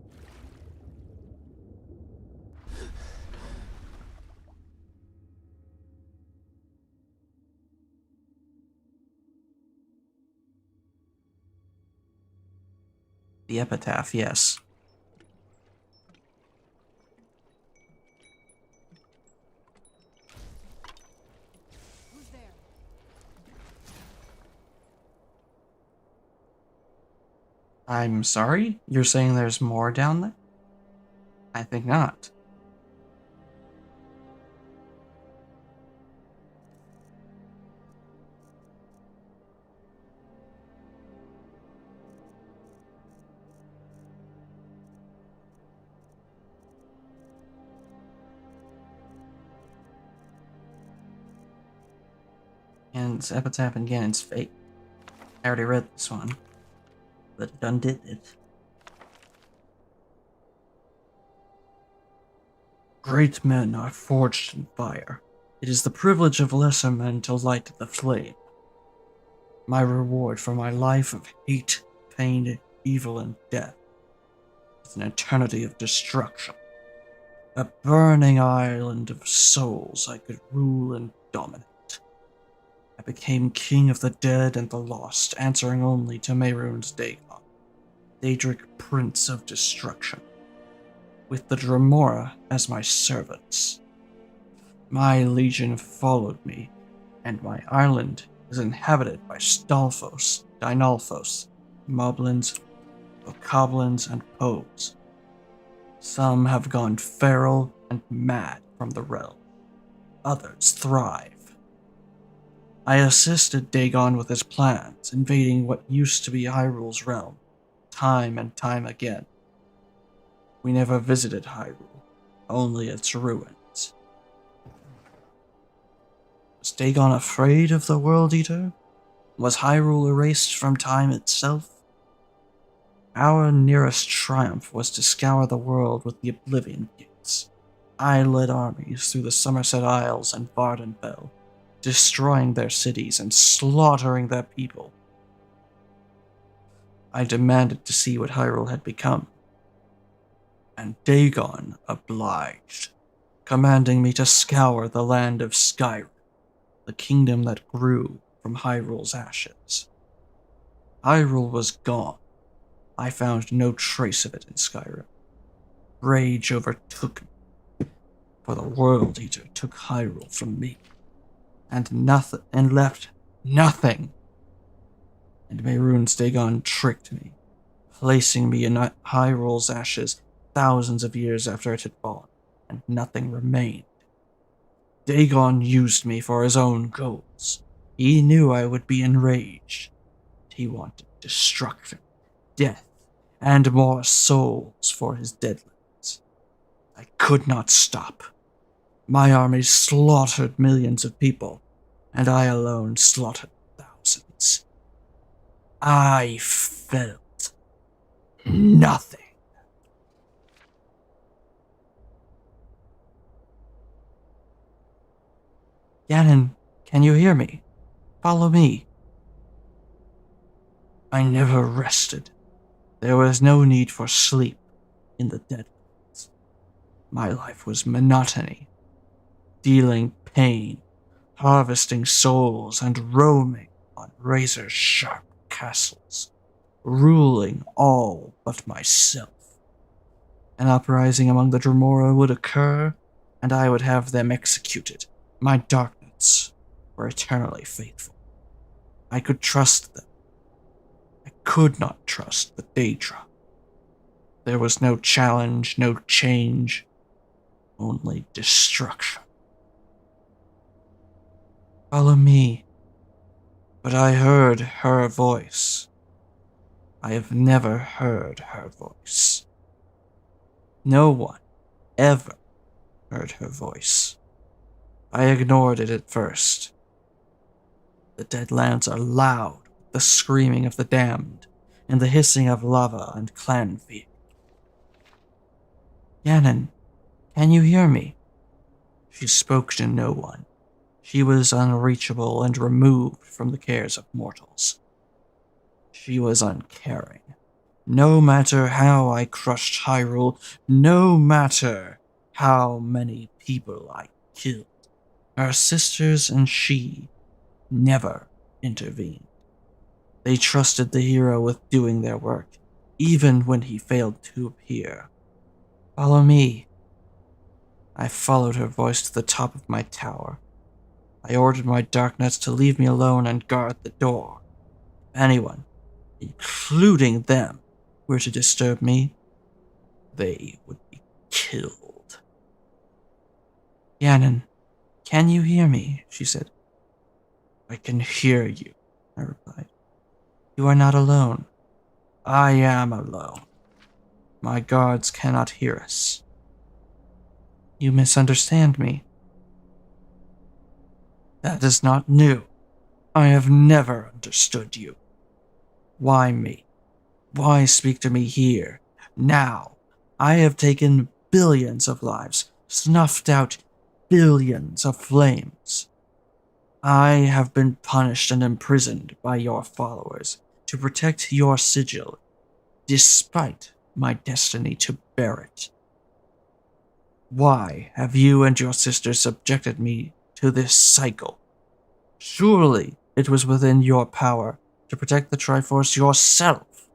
The epitaph, yes. I'm sorry? You're saying there's more down there? I think not. And it's epitaph and Ganon's fate. I already read this one, but it undid it. Great men are forged in fire. It is the privilege of lesser men to light the flame. My reward for my life of hate, pain, evil, and death is an eternity of destruction. A burning island of souls I could rule and dominate. I became king of the dead and the lost, answering only to Mehrunes Dagon, Daedric Prince of Destruction, with the Dremora as my servants. My legion followed me, and my island is inhabited by Stalfos, Dynalfos, Moblins, Bokoblins, and Poes. Some have gone feral and mad from the realm. Others thrive. I assisted Dagon with his plans, invading what used to be Hyrule's realm, time and time again. We never visited Hyrule, only its ruins. Was Dagon afraid of the World Eater? Was Hyrule erased from time itself? Our nearest triumph was to scour the world with the Oblivion Gates. I led armies through the Somerset Isles and Vardenfell, destroying their cities and slaughtering their people. I demanded to see what Hyrule had become, and Dagon obliged, commanding me to scour the land of Skyrim, the kingdom that grew from Hyrule's ashes. Hyrule was gone, I found no trace of it in Skyrim. Rage overtook me, for the World Eater took Hyrule from me, and left nothing. And Mehrunes Dagon tricked me, placing me in Hyrule's ashes thousands of years after it had fallen, and nothing remained. Dagon used me for his own goals. He knew I would be enraged. He wanted destruction, death, and more souls for his deadlings. I could not stop. My army slaughtered millions of people, and I alone slaughtered thousands. I felt nothing. Ganon, can you hear me? Follow me. I never rested. There was no need for sleep in the Deadlands. My life was monotony, dealing pain, harvesting souls, and roaming on razor-sharp castles, ruling all but myself. An uprising among the Dremora would occur, and I would have them executed. My darknets were eternally faithful. I could trust them. I could not trust the Daedra. There was no challenge, no change, only destruction. Follow me. But I heard her voice. I have never heard her voice. No one ever heard her voice. I ignored it at first. The Deadlands are loud with the screaming of the damned and the hissing of lava and clan fear. Ganon, can you hear me? She spoke to no one. She was unreachable and removed from the cares of mortals. She was uncaring. No matter how I crushed Hyrule, no matter how many people I killed, her sisters and she never intervened. They trusted the hero with doing their work, even when he failed to appear. Follow me. I followed her voice to the top of my tower. I ordered my darknets to leave me alone and guard the door. If anyone, including them, were to disturb me, they would be killed. Ganon, can you hear me? She said. I can hear you, I replied. You are not alone. I am alone. My guards cannot hear us. You misunderstand me. That is not new. I have never understood you. Why me? Why speak to me here, now? I have taken billions of lives, snuffed out billions of flames. I have been punished and imprisoned by your followers to protect your sigil, despite my destiny to bear it. Why have you and your sister subjected me to this cycle? Surely it was within your power to protect the Triforce yourself.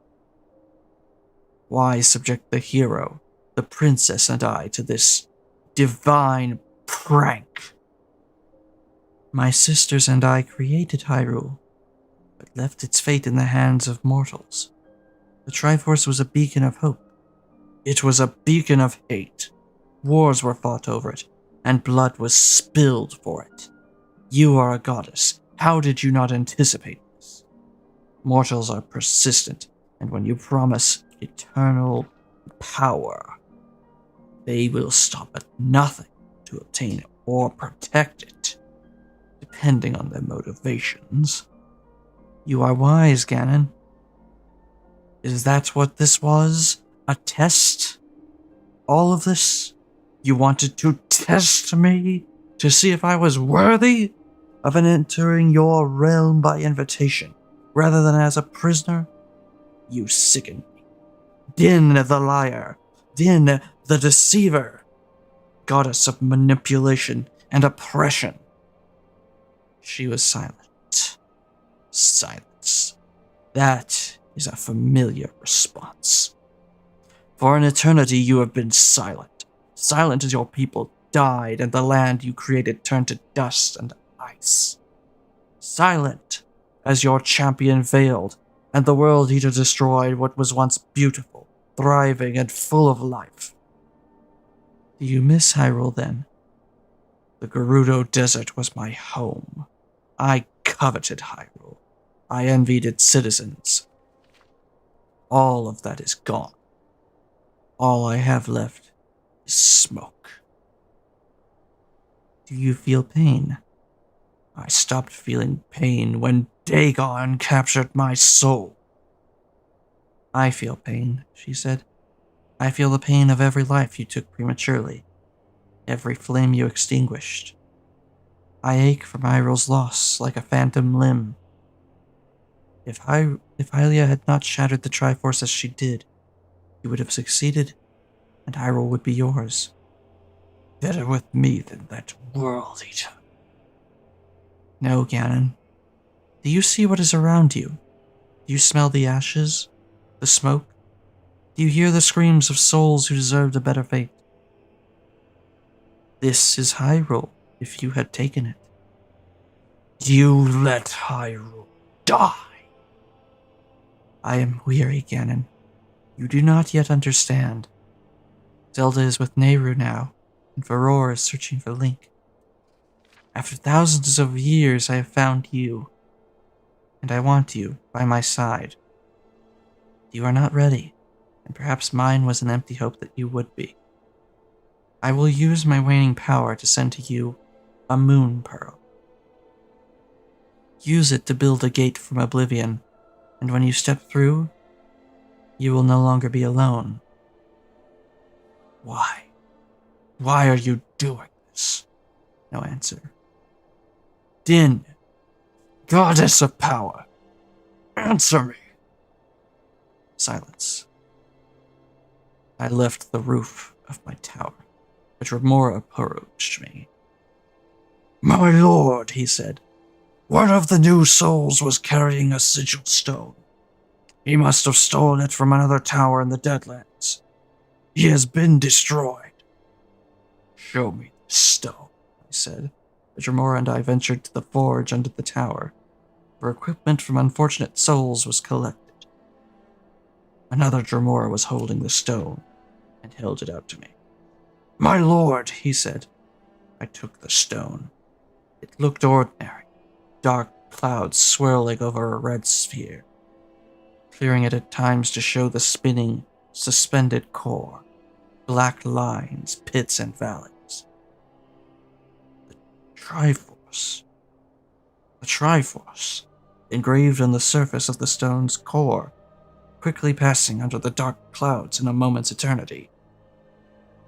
Why subject the hero, the princess, and I to this divine prank? My sisters and I created Hyrule, but left its fate in the hands of mortals. The Triforce was a beacon of hope. It was a beacon of hate. Wars were fought over it, and blood was spilled for it. You are a goddess. How did you not anticipate this? Mortals are persistent, and when you promise eternal power, they will stop at nothing to obtain it or protect it, depending on their motivations. You are wise, Ganon. Is that what this was? A test? All of this? You wanted to test me? To see if I was worthy of entering your realm by invitation, rather than as a prisoner? You sicken me. Din the liar. Din the deceiver. Goddess of manipulation and oppression. She was silent. Silence. That is a familiar response. For an eternity you have been silent. Silent as your people died and the land you created turned to dust and ice. Silent as your champion failed and the World Eater destroyed what was once beautiful, thriving, and full of life. Do you miss Hyrule then? The Gerudo Desert was my home. I coveted Hyrule. I envied its citizens. All of that is gone. All I have left is smoke. Do you feel pain? I stopped feeling pain when Dagon captured my soul. I feel pain, she said. I feel the pain of every life you took prematurely, every flame you extinguished. I ache for Hyrule's loss like a phantom limb. If Hylia had not shattered the Triforce as she did, you would have succeeded, and Hyrule would be yours. Better with me than that World Eater. No, Ganon. Do you see what is around you? Do you smell the ashes? The smoke? Do you hear the screams of souls who deserved a better fate? This is Hyrule, if you had taken it. You let Hyrule die. I am weary, Ganon. You do not yet understand. Zelda is with Nehru now, and Varor is searching for Link. After thousands of years, I have found you, and I want you by my side. You are not ready, and perhaps mine was an empty hope that you would be. I will use my waning power to send to you a moon pearl. Use it to build a gate from oblivion, and when you step through, you will no longer be alone. Why? Why are you doing this? No answer. Din, goddess of power, answer me. Silence. I left the roof of my tower, but Remora approached me. My lord, he said, one of the new souls was carrying a sigil stone. He must have stolen it from another tower in the Deadlands. He has been destroyed. Show me the stone, I said, as Remora and I ventured to the forge under the tower, where equipment from unfortunate souls was collected. Another Dremora was holding the stone, and held it out to me. My lord, he said. I took the stone. It looked ordinary, dark clouds swirling over a red sphere, clearing it at times to show the spinning, suspended core, black lines, pits, and valleys. Triforce. The Triforce, engraved on the surface of the stone's core, quickly passing under the dark clouds in a moment's eternity.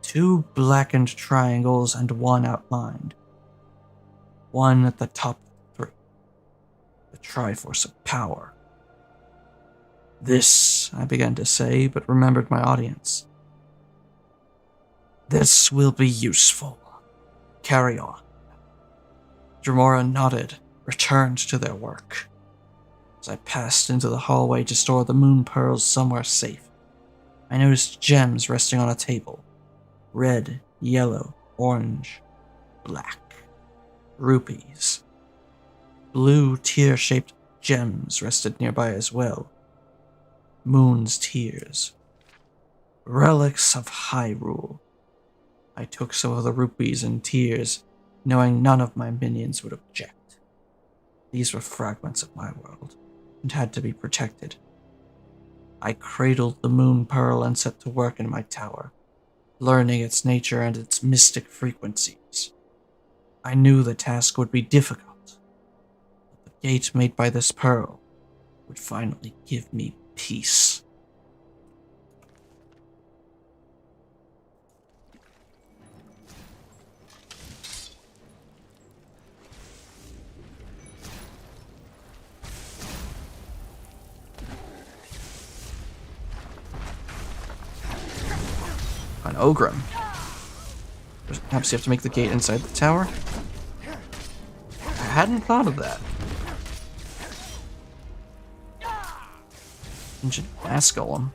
2 blackened triangles and 1 outlined. 1 at the top of the 3. The Triforce of Power. This, I began to say, but remembered my audience. This will be useful. Carry on. Dremora nodded, returned to their work. As I passed into the hallway to store the moon pearls somewhere safe, I noticed gems resting on a table. Red, yellow, orange, black. Rupees. Blue tear-shaped gems rested nearby as well. Moon's tears. Relics of Hyrule. I took some of the rupees and tears, knowing none of my minions would object. These were fragments of my world, and had to be protected. I cradled the moon pearl and set to work in my tower, learning its nature and its mystic frequencies. I knew the task would be difficult, but the gate made by this pearl would finally give me peace. An Ogrim. Perhaps you have to make the gate inside the tower? I hadn't thought of that. Ancient mass golem.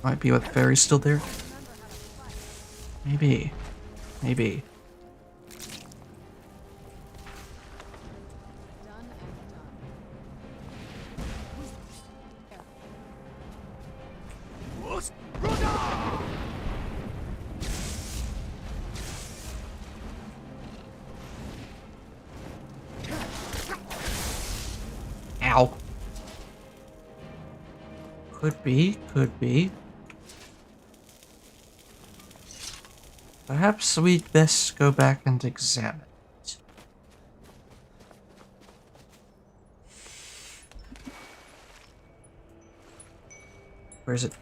Might be what the fairy's still there. Maybe. Maybe. Ow. Could be, could be. Perhaps we'd best go back and examine it. Where is it?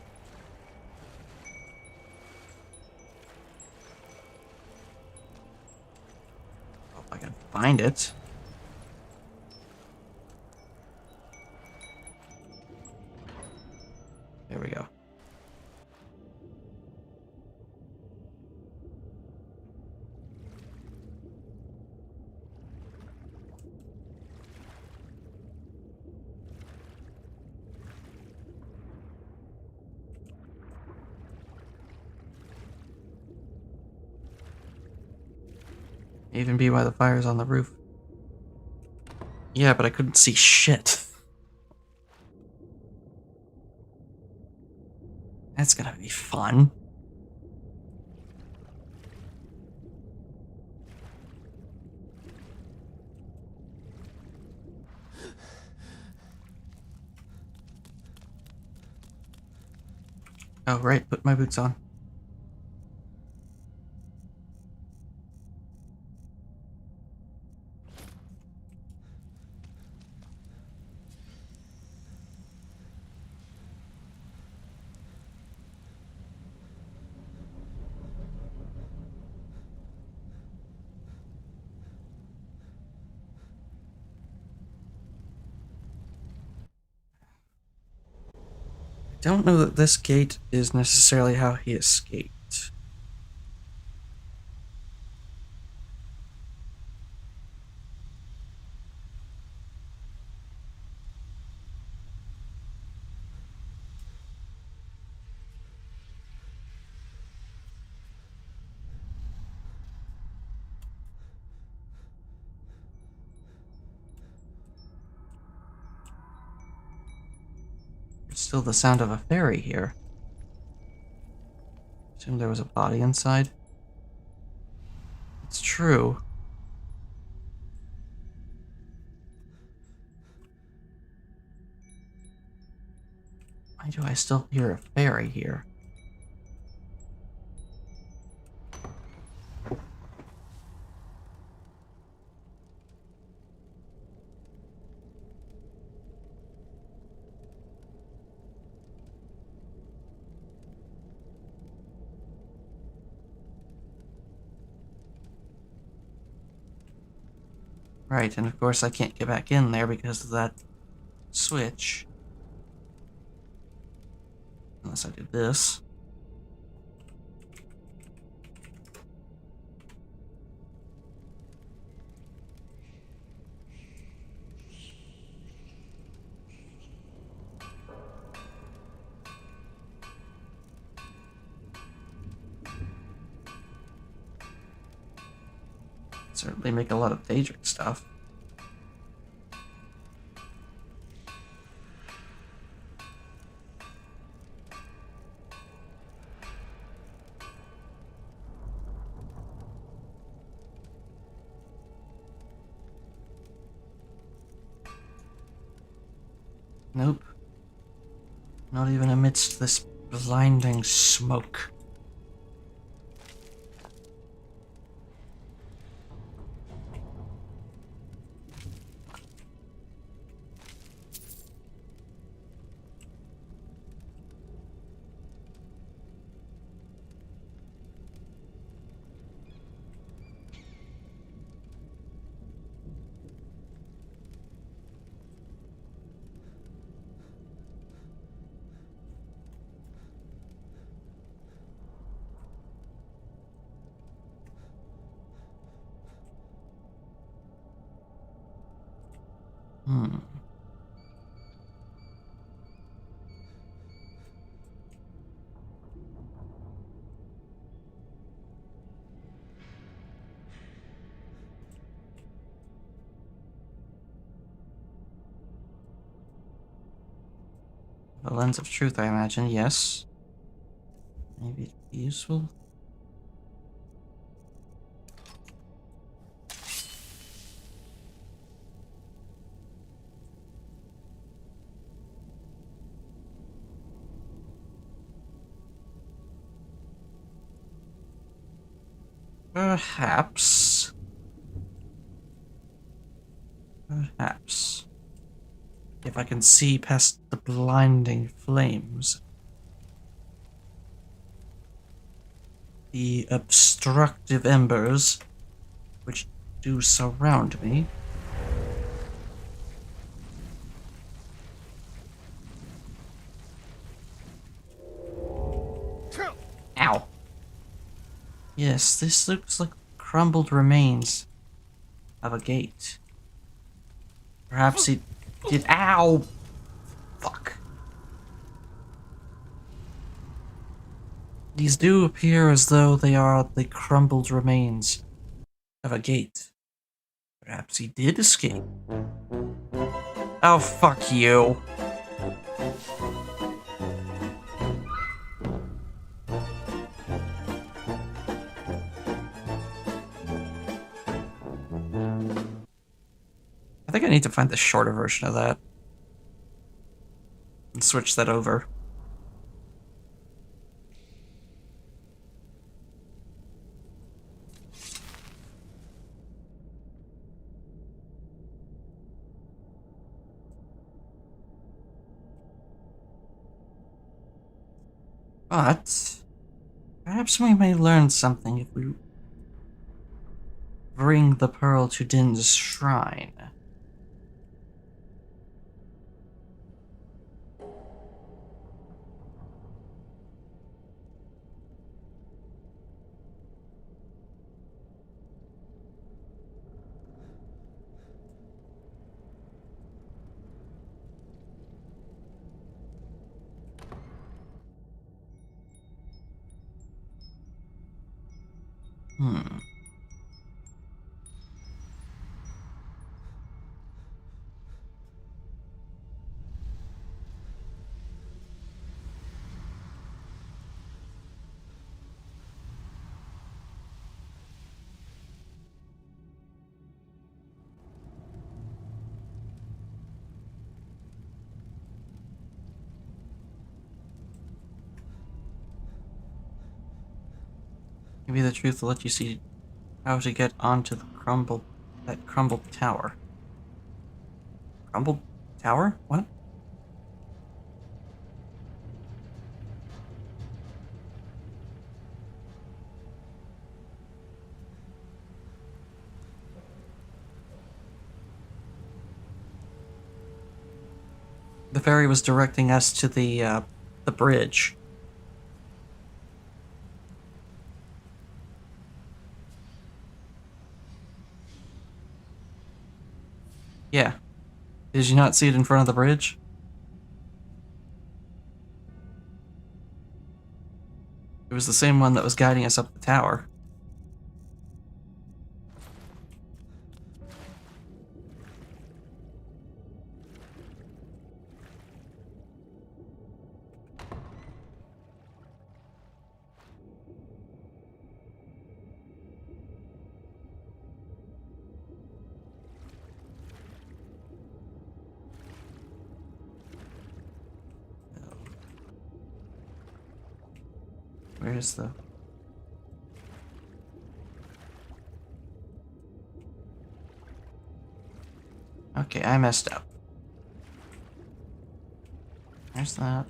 Hope I can find it. There we go. Even be why the fire's on the roof. Yeah, but I couldn't see shit. That's gonna be fun. Oh, right, put my boots on. I don't know that this gate is necessarily how he escaped. There's still the sound of a fairy here. Assume there was a body inside. It's true. Why do I still hear a fairy here? Right, and of course I can't get back in there because of that switch. Unless I do this. Certainly make a lot of Daedric stuff. Nope. Not even amidst this blinding smoke. A lens of truth, I imagine, yes. Maybe it'd be useful. Perhaps. Perhaps. If I can see past the blinding flames. The obstructive embers, which do surround me. Ow. Yes, this looks like crumbled remains of a gate. Perhaps he did. Ow! Fuck. These do appear as though they are the crumbled remains of a gate. Perhaps he did escape. Oh, fuck you. I think I need to find the shorter version of that. And switch that over. But perhaps we may learn something if we bring the pearl to Din's shrine. Maybe the truth will let you see how to get onto the crumbled tower. Crumbled tower? What? The fairy was directing us to the bridge. Yeah. Did you not see it in front of the bridge? It was the same one that was guiding us up the tower. Where is the... Okay, I messed up. There's that.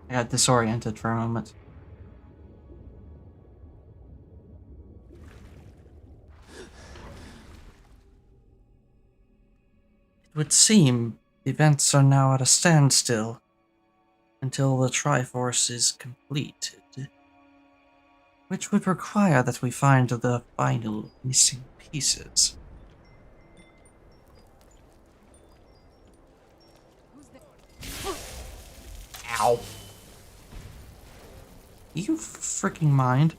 I got disoriented for a moment. It would seem events are now at a standstill until the Triforce is completed, which would require that we find the final missing pieces. Ow. You freaking mind?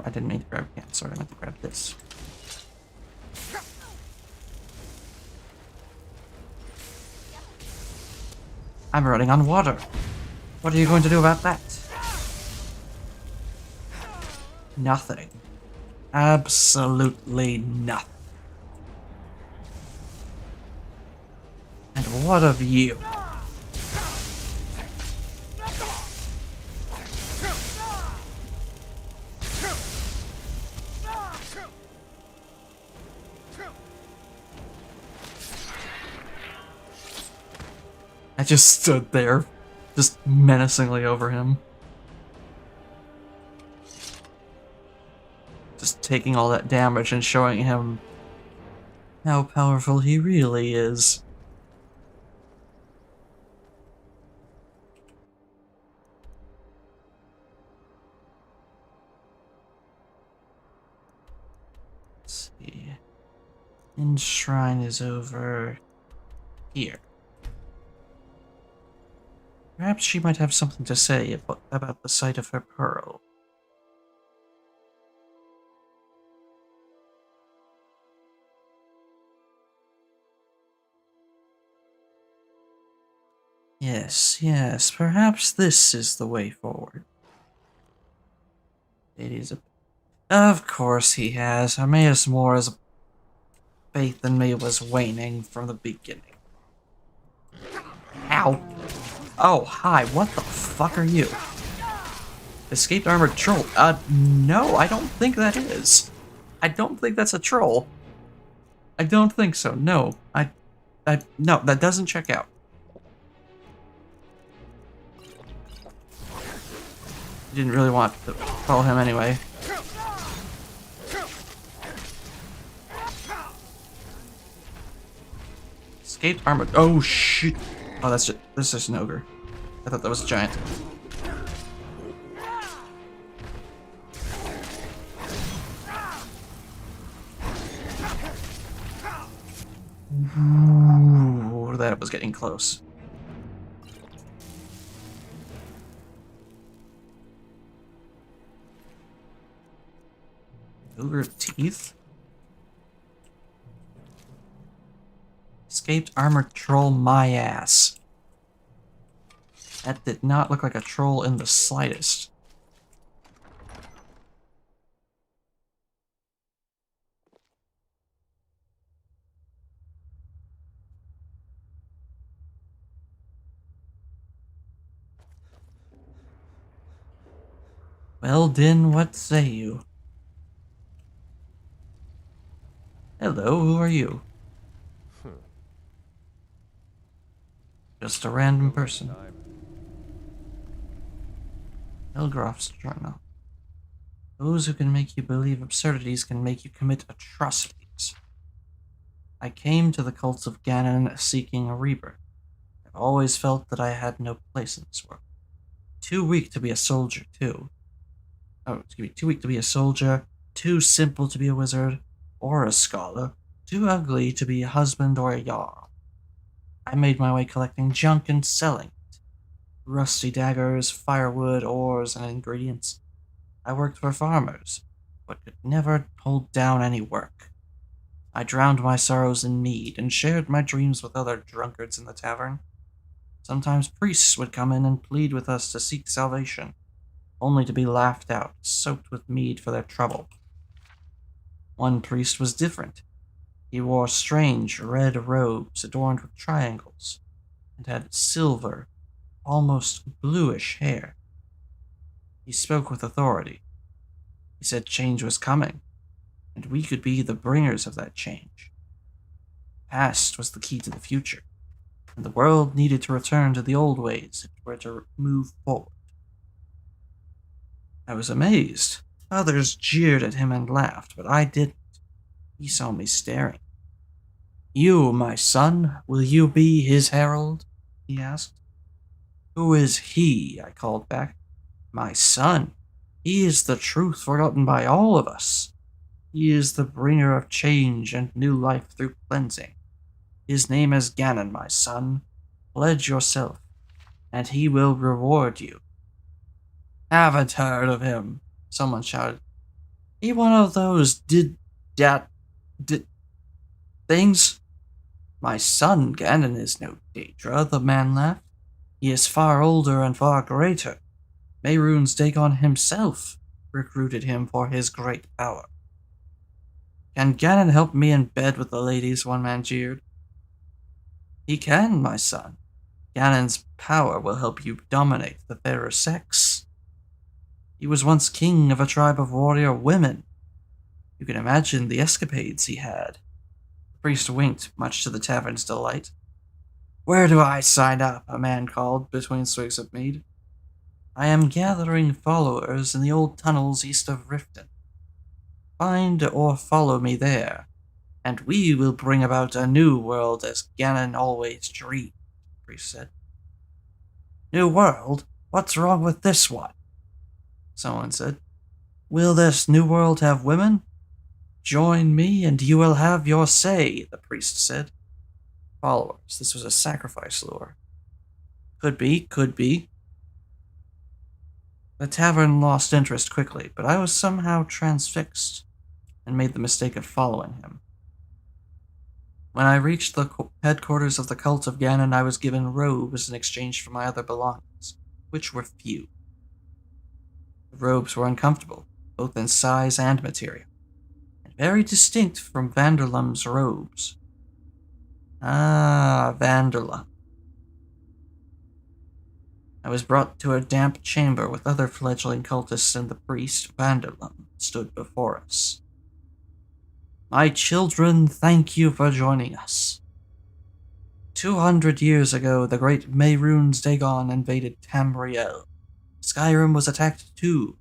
I didn't mean to grab. Yeah, sorry, I meant to grab this. I'm running on water. What are you going to do about that? Nothing. Absolutely nothing. And what of you? I just stood there, just menacingly over him. Just taking all that damage and showing him how powerful he really is. Let's see. Enshrine is over here. Perhaps she might have something to say about the sight of her pearl. Yes, perhaps this is the way forward. It is a... Of course he has. Armaeus Mora's faith in me was waning from the beginning. Ow. Oh, hi, what the fuck are you? Escaped armored troll. No, I don't think that is. I don't think that's a troll. I don't think so, no. No, that doesn't check out. Didn't really want to follow him anyway. Escaped armored. Oh shit! Oh, that's just an ogre. I thought that was a giant. Ooh, that was getting close. Ogre teeth. Escaped armored troll, my ass. That did not look like a troll in the slightest. Well, Din, what say you? Hello, who are you? Just a random person. Elgroff's journal. Those who can make you believe absurdities can make you commit atrocities. I came to the cults of Ganon seeking a rebirth. I've always felt that I had no place in this world. Too weak to be a soldier, too. Oh, excuse me, too weak to be a soldier, too simple to be a wizard, or a scholar, too ugly to be a husband or a jarl. I made my way collecting junk and selling it. Rusty daggers, firewood, ores, and ingredients. I worked for farmers, but could never hold down any work. I drowned my sorrows in mead and shared my dreams with other drunkards in the tavern. Sometimes priests would come in and plead with us to seek salvation, only to be laughed out, soaked with mead for their trouble. One priest was different. He wore strange red robes adorned with triangles, and had silver, almost bluish hair. He spoke with authority. He said change was coming, and we could be the bringers of that change. Past was the key to the future, and the world needed to return to the old ways if it were to move forward. I was amazed. Others jeered at him and laughed, but I didn't. He saw me staring. You, my son, will you be his herald? He asked. Who is he? I called back. My son. He is the truth forgotten by all of us. He is the bringer of change and new life through cleansing. His name is Ganon, my son. Pledge yourself, and he will reward you. Haven't heard of him, someone shouted. He one of those did things? My son Ganon is no Daedra, the man laughed. He is far older and far greater. Mehrunes Dagon himself recruited him for his great power. Can Ganon help me in bed with the ladies? One man jeered. He can, my son. Ganon's power will help you dominate the fairer sex. He was once king of a tribe of warrior women. You can imagine the escapades he had. The priest winked, much to the tavern's delight. Where do I sign up? A man called between swigs of mead. I am gathering followers in the old tunnels east of Riften. Find or follow me there, and we will bring about a new world as Ganon always dreamed, the priest said. New world? What's wrong with this one? Someone said. Will this new world have women? Join me and you will have your say, the priest said. Followers, this was a sacrifice lure. Could be, could be. The tavern lost interest quickly, but I was somehow transfixed and made the mistake of following him. When I reached the headquarters of the cult of Ganon, I was given robes in exchange for my other belongings, which were few. The robes were uncomfortable, both in size and material, and very distinct from Vanderlum's robes. Ah, Vanderlum. I was brought to a damp chamber with other fledgling cultists, and the priest, Vanderlum, stood before us. My children, thank you for joining us. 200 years ago, the great Mehrunes Dagon invaded Tamriel. Skyrim was attacked too,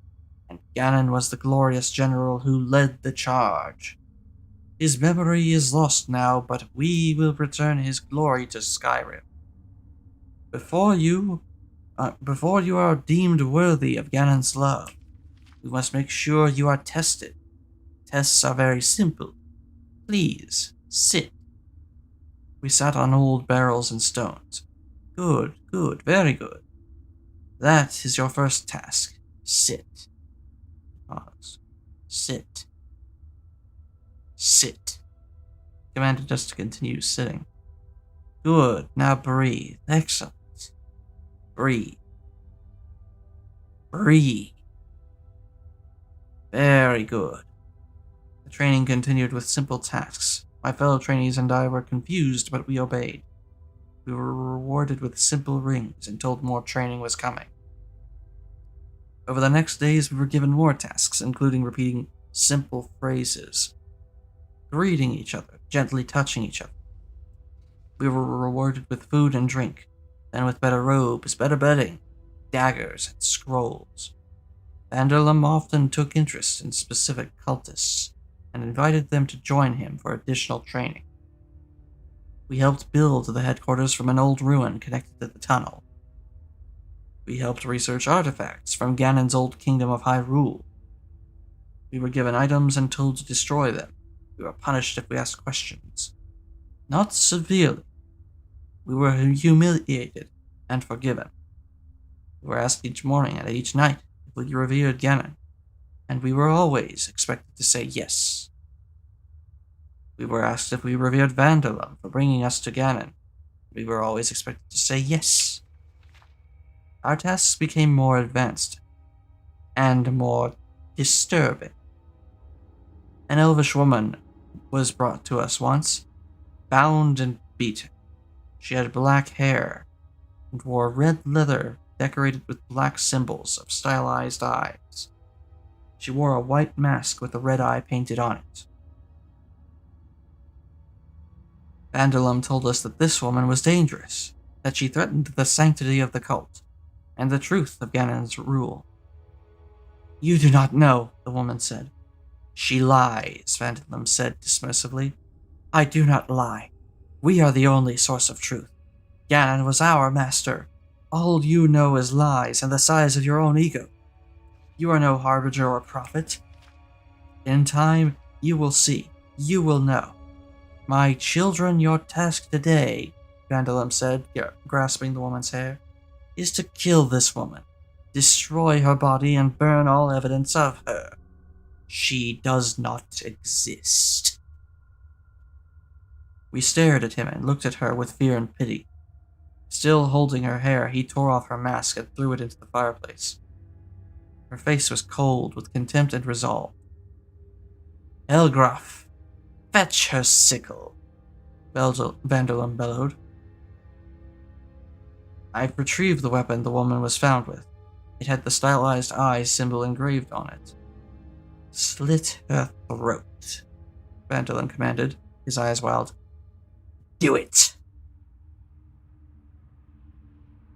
and Ganon was the glorious general who led the charge. His memory is lost now, but we will return his glory to Skyrim. Before you are deemed worthy of Ganon's love, we must make sure you are tested. Tests are very simple. Please, sit. We sat on old barrels and stones. Good, good, very good. That is your first task. Sit. Pause. Sit. Sit. Commanded us to continue sitting. Good, now breathe. Excellent. Breathe. Breathe. Very good. The training continued with simple tasks. My fellow trainees and I were confused, but we obeyed. We were rewarded with simple rings and told more training was coming. Over the next days, we were given more tasks, including repeating simple phrases, greeting each other, gently touching each other. We were rewarded with food and drink, then with better robes, better bedding, daggers, and scrolls. Vanderlum often took interest in specific cultists and invited them to join him for additional training. We helped build the headquarters from an old ruin connected to the tunnel. We helped research artifacts from Ganon's old kingdom of Hyrule. We were given items and told to destroy them. We were punished if we asked questions. Not severely. We were humiliated and forgiven. We were asked each morning and each night if we revered Ganon, and we were always expected to say yes. We were asked if we revered Vanderlum for bringing us to Ganon. We were always expected to say yes. Our tasks became more advanced and more disturbing. An elvish woman was brought to us once, bound and beaten. She had black hair and wore red leather decorated with black symbols of stylized eyes. She wore a white mask with a red eye painted on it. Vanderlum told us that this woman was dangerous, that she threatened the sanctity of the cult, and the truth of Ganon's rule. You do not know, the woman said. She lies, Vanderlum said dismissively. I do not lie. We are the only source of truth. Ganon was our master. All you know is lies and the size of your own ego. You are no harbinger or prophet. In time, you will see. You will know. My children, your task today, Vanderlum said, grasping the woman's hair, is to kill this woman, destroy her body, and burn all evidence of her. She does not exist. We stared at him and looked at her with fear and pity. Still holding her hair, he tore off her mask and threw it into the fireplace. Her face was cold with contempt and resolve. Elgraf, fetch her sickle, Vanderlum bellowed. I retrieved the weapon the woman was found with. It had the stylized eye symbol engraved on it. Slit her throat, Vanderlum commanded, his eyes wild. Do it!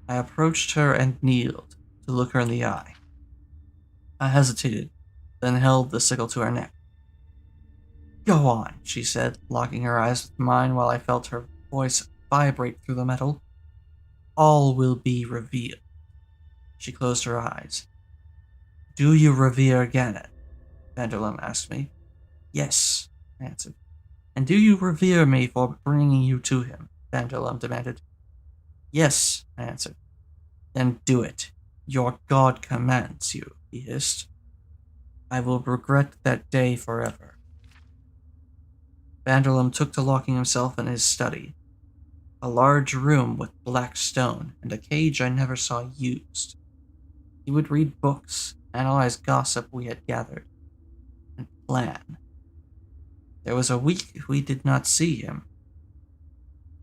I approached her and kneeled to look her in the eye. I hesitated, then held the sickle to her neck. Go on, she said, locking her eyes with mine while I felt her voice vibrate through the metal. All will be revealed. She closed her eyes. Do you revere Ganon? Vanderlum asked me. Yes, I answered. And do you revere me for bringing you to him? Vanderlum demanded. Yes, I answered. Then do it. Your god commands you, he hissed. I will regret that day forever. Vanderlum took to locking himself in his study, a large room with black stone and a cage I never saw used. He would read books, analyze gossip we had gathered, and plan. There was a week we did not see him.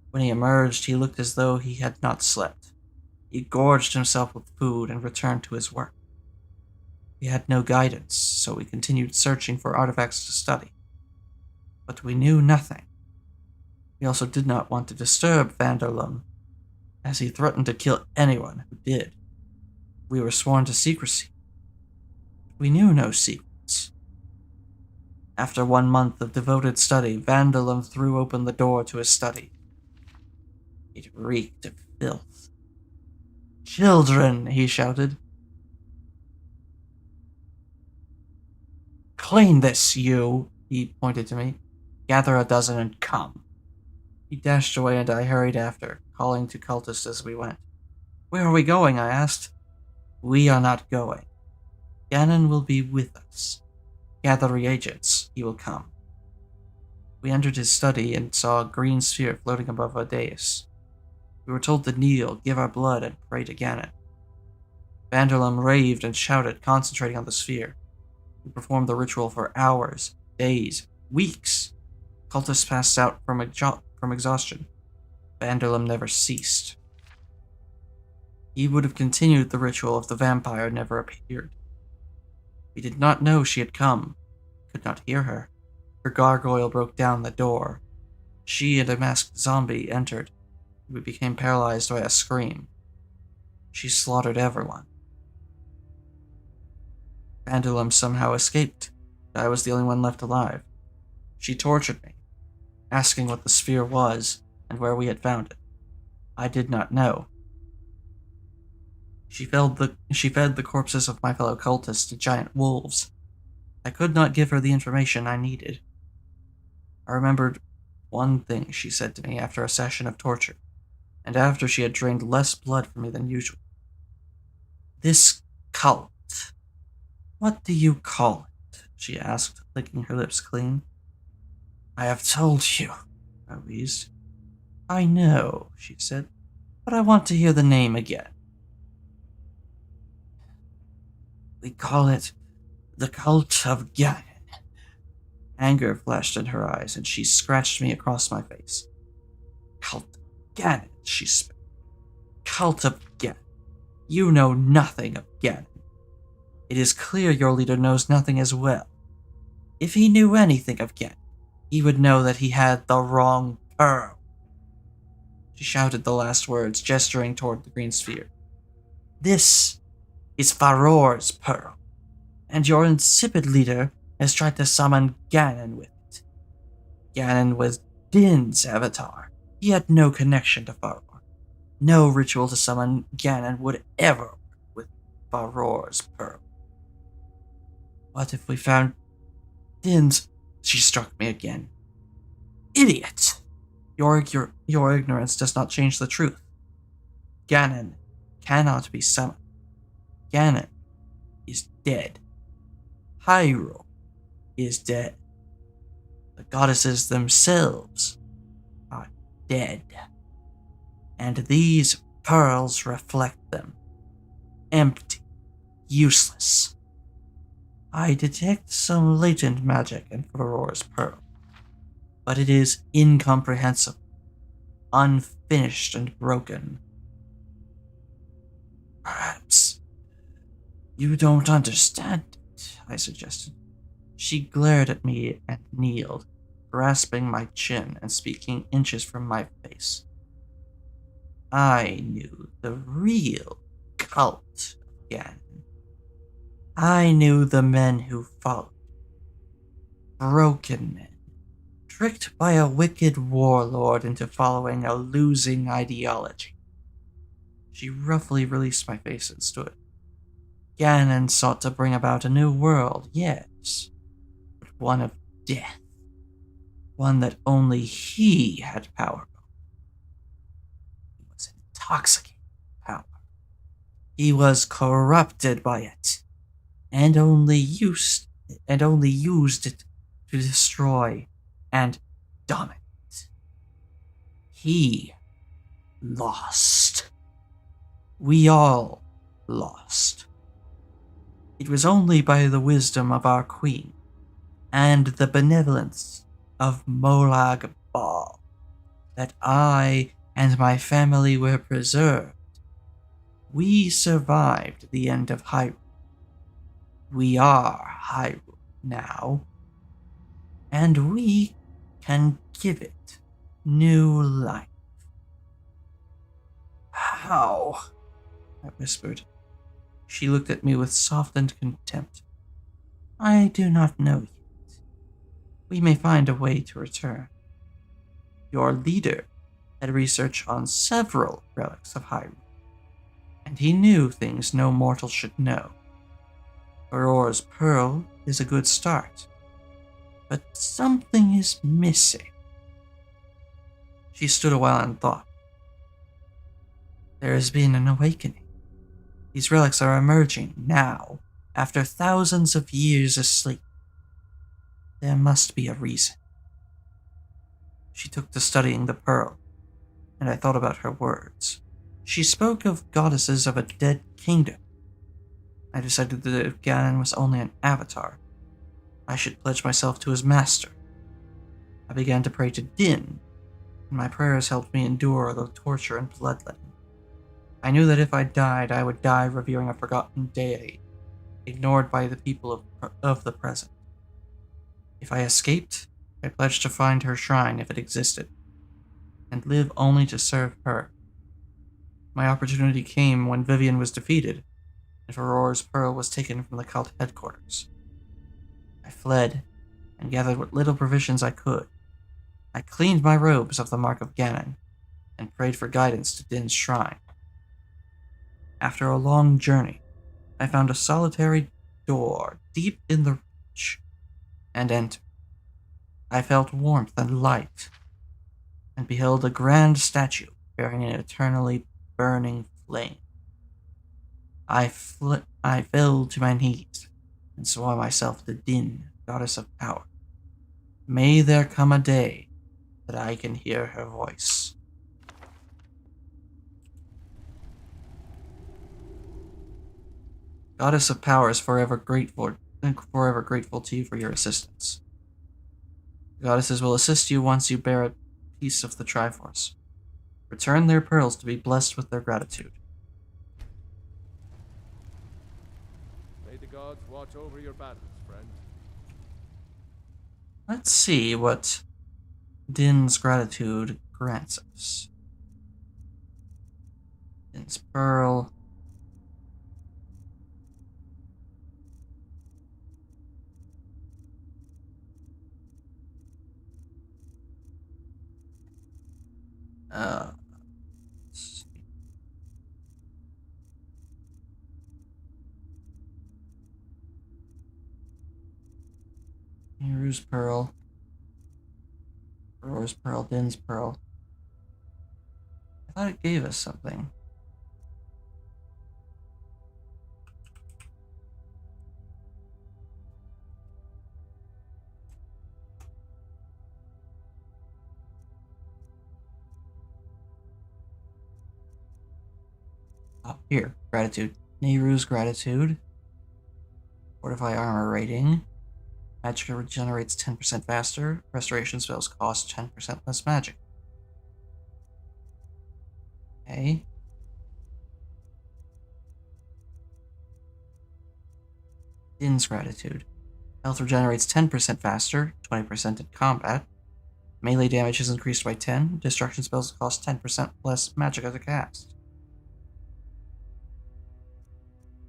When he emerged, he looked as though he had not slept. He gorged himself with food and returned to his work. We had no guidance, so we continued searching for artifacts to study. But we knew nothing. We also did not want to disturb Vanderlum, as he threatened to kill anyone who did. We were sworn to secrecy. We knew no secrets. After 1 month of devoted study, Vanderlum threw open the door to his study. It reeked of filth. Children, he shouted. Clean this, you, he pointed to me. Gather a dozen and come. He dashed away and I hurried after, calling to cultists as we went. Where are we going? I asked. We are not going. Ganon will be with us. Gather reagents. He will come. We entered his study and saw a green sphere floating above a dais. We were told to kneel, give our blood, and pray to Ganon. Vanderlum raved and shouted, concentrating on the sphere. We performed the ritual for hours, days, weeks. Cultists passed out from exhaustion. Vanderlum never ceased. He would have continued the ritual if the vampire never appeared. We did not know she had come, could not hear her. Her gargoyle broke down the door. She and a masked zombie entered. We became paralyzed by a scream. She slaughtered everyone. Vanderlum somehow escaped. I was the only one left alive. She tortured me, asking what the sphere was and where we had found it. I did not know. She fed the corpses of my fellow cultists to giant wolves. I could not give her the information I needed. I remembered one thing she said to me after a session of torture, and after she had drained less blood from me than usual. This cult. What do you call it? She asked, licking her lips clean. I have told you, I wheezed. I know, she said, but I want to hear the name again. We call it the Cult of Ganon. Anger flashed in her eyes, and she scratched me across my face. Cult of Ganon, she spat. Cult of Ganon. You know nothing of Ganon. It is clear your leader knows nothing as well. If he knew anything of Ganon, he would know that he had the wrong pearl. She shouted the last words, gesturing toward the green sphere. This is Faror's pearl, and your insipid leader has tried to summon Ganon with it. Ganon was Din's avatar. He had no connection to Faror. No ritual to summon Ganon would ever work with Faror's pearl. What if we found Din's? She struck me again. Idiot! Your ignorance does not change the truth. Ganon cannot be summoned. Ganon is dead. Hyrule is dead. The goddesses themselves are dead. And these pearls reflect them. Empty. Useless. I detect some latent magic in Aurora's pearl, but it is incomprehensible, unfinished and broken. Perhaps you don't understand it, I suggested. She glared at me and kneeled, grasping my chin and speaking inches from my face. I knew the real cult of Ganon. I knew the men who followed. Broken men, tricked by a wicked warlord into following a losing ideology. She roughly released my face and stood. Ganon sought to bring about a new world, yes, but one of death. One that only he had power over. He was intoxicated with power. He was corrupted by it, and only used it to destroy and dominate. He lost. We all lost. It was only by the wisdom of our queen and the benevolence of Molag Bal that I and my family were preserved. We survived the end of Hyrule. We are Hyrule now, and we can give it new life. How? I whispered. She looked at me with softened contempt. I do not know yet. We may find a way to return. Your leader had research on several relics of Hyrule, and he knew things no mortal should know. Aurora's pearl is a good start, but something is missing. She stood a while and thought. There has been an awakening. These relics are emerging now, after thousands of years asleep. There must be a reason. She took to studying the pearl, and I thought about her words. She spoke of goddesses of a dead kingdom. I decided that if Ganon was only an avatar, I should pledge myself to his master. I began to pray to Din, and my prayers helped me endure the torture and bloodletting. I knew that if I died, I would die revering a forgotten deity, ignored by the people of the present. If I escaped, I pledged to find her shrine if it existed, and live only to serve her. My opportunity came when Vivian was defeated, and Aurora's pearl was taken from the cult headquarters. I fled, and gathered what little provisions I could. I cleaned my robes of the mark of Ganon, and prayed for guidance to Din's shrine. After a long journey, I found a solitary door deep in the ridge, and entered. I felt warmth and light, and beheld a grand statue bearing an eternally burning flame. I fell to my knees, and swore myself to Din, goddess of power. May there come a day that I can hear her voice. Goddess of Power is forever grateful to you for your assistance. The goddesses will assist you once you bear a piece of the Triforce. Return their pearls to be blessed with their gratitude. May the gods watch over your battles, friend. Let's see what Din's gratitude grants us. Din's pearl. Let's see. Hero's pearl. Aurora's pearl, Din's pearl. I thought it gave us something. Here, gratitude. Nehru's gratitude. Fortify armor rating. Magic regenerates 10% faster. Restoration spells cost 10% less magic. Okay. Din's gratitude. Health regenerates 10% faster, 20% in combat. Melee damage is increased by 10. Destruction spells cost 10% less magic to cast.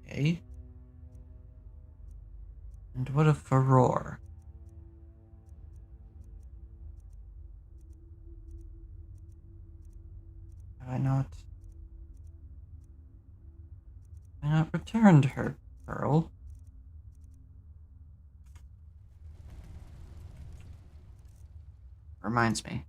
Okay. And what a furore. Have I not returned her pearl? Reminds me.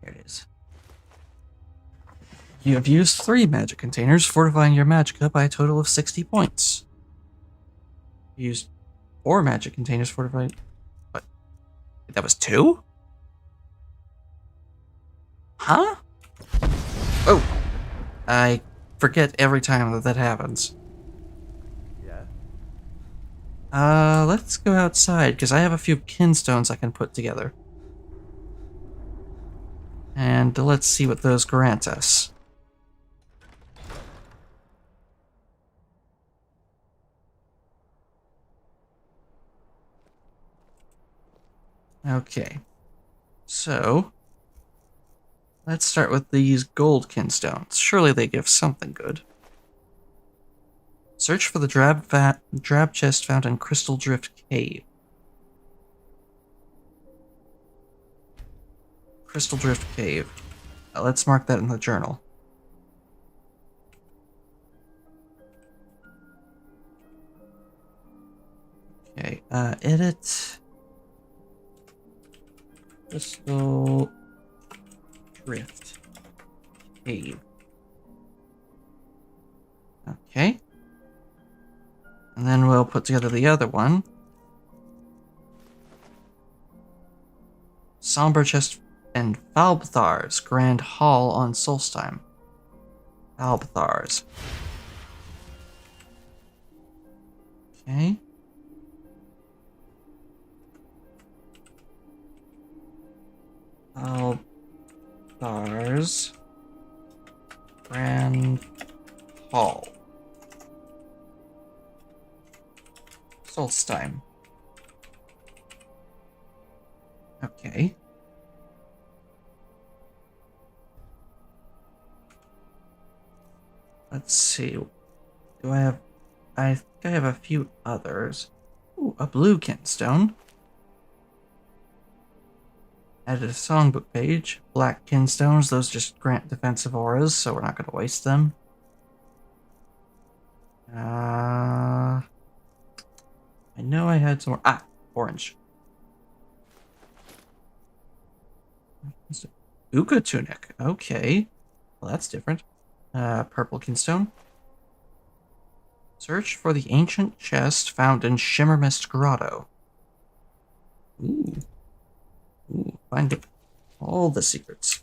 Here it is. You have used 3 magic containers, fortifying your magicka by a total of 60 points. You used 4 magic containers, fortifying... What? That was 2? Huh? Oh! I forget every time that happens. Yeah? Let's go outside, because I have a few kinstones I can put together. And let's see what those grant us. Okay. So, let's start with these gold kinstones. Surely they give something good. Search for the drab chest found in Crystal Drift Cave. Crystal Drift Cave. Let's mark that in the journal. Okay, edit. Crystal Drift Cave. Okay. And then we'll put together the other one. Somber Chest and Falbathar's Grand Hall on Solstheim. Falbathar's. Okay. Falbathar's Grand Hall. Solstheim. Okay. Let's see. Do I have... I think I have a few others. Ooh, a blue kinstone. Added a songbook page. Black kinstones, those just grant defensive auras, so we're not going to waste them. I know I had some more. Ah, orange. Uka tunic. Okay. Well, that's different. Purple kinstone. Search for the ancient chest found in Shimmermist Grotto. Ooh. Ooh, find all the secrets.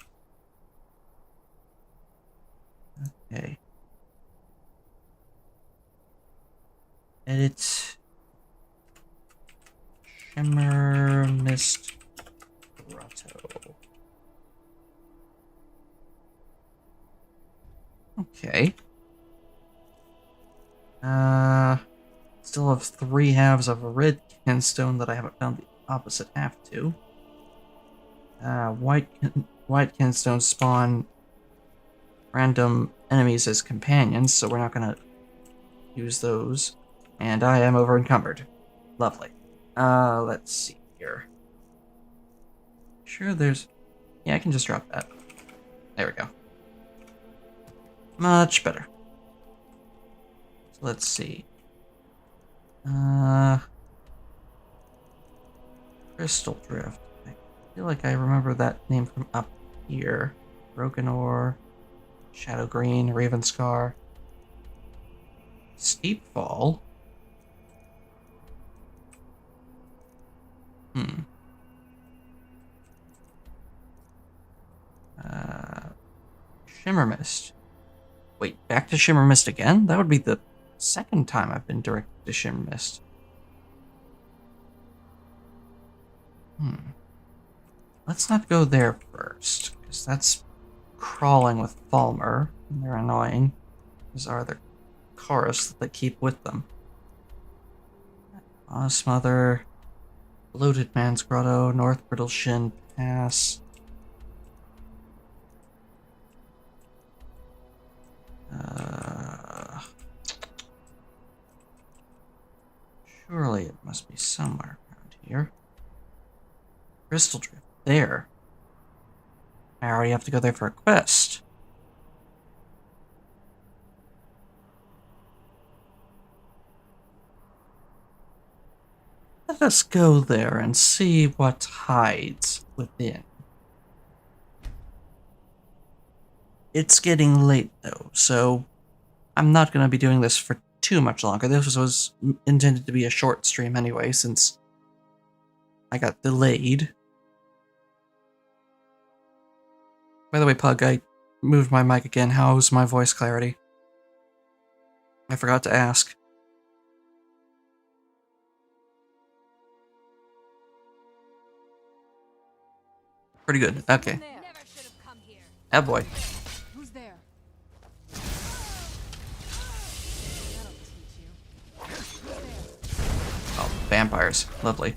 Okay. Edit. Shimmermist Grotto. Okay. Still have 3 halves of a red kinstone that I haven't found the opposite half to. White kinstones spawn random enemies as companions, so we're not gonna use those. And I am over encumbered. Lovely. Let's see here. Sure, there's... Yeah, I can just drop that. There we go. Much better. So let's see. Crystal Drift. I feel like I remember that name from up here. Broken Ore, Shadow Green, Ravenscar. Steep Fall. Hmm. Shimmer Mist. Wait, back to Shimmer Mist again? That would be the second time I've been directed to Shimmer Mist. Let's not go there first, because that's crawling with Falmer. And they're annoying. As are the chorus that they keep with them. Mother, Bloated Man's Grotto, North Brittle Shin Pass. Surely it must be somewhere around here. Crystal Drift. There. I already have to go there for a quest. Let us go there and see what hides within. It's getting late though, so I'm not going to be doing this for too much longer. This was intended to be a short stream anyway, since I got delayed. By the way, Pug, I moved my mic again. How's my voice clarity? I forgot to ask. Pretty good. Okay. Oh boy. Who's there? That'll teach you. Who's there? Oh, vampires. Lovely.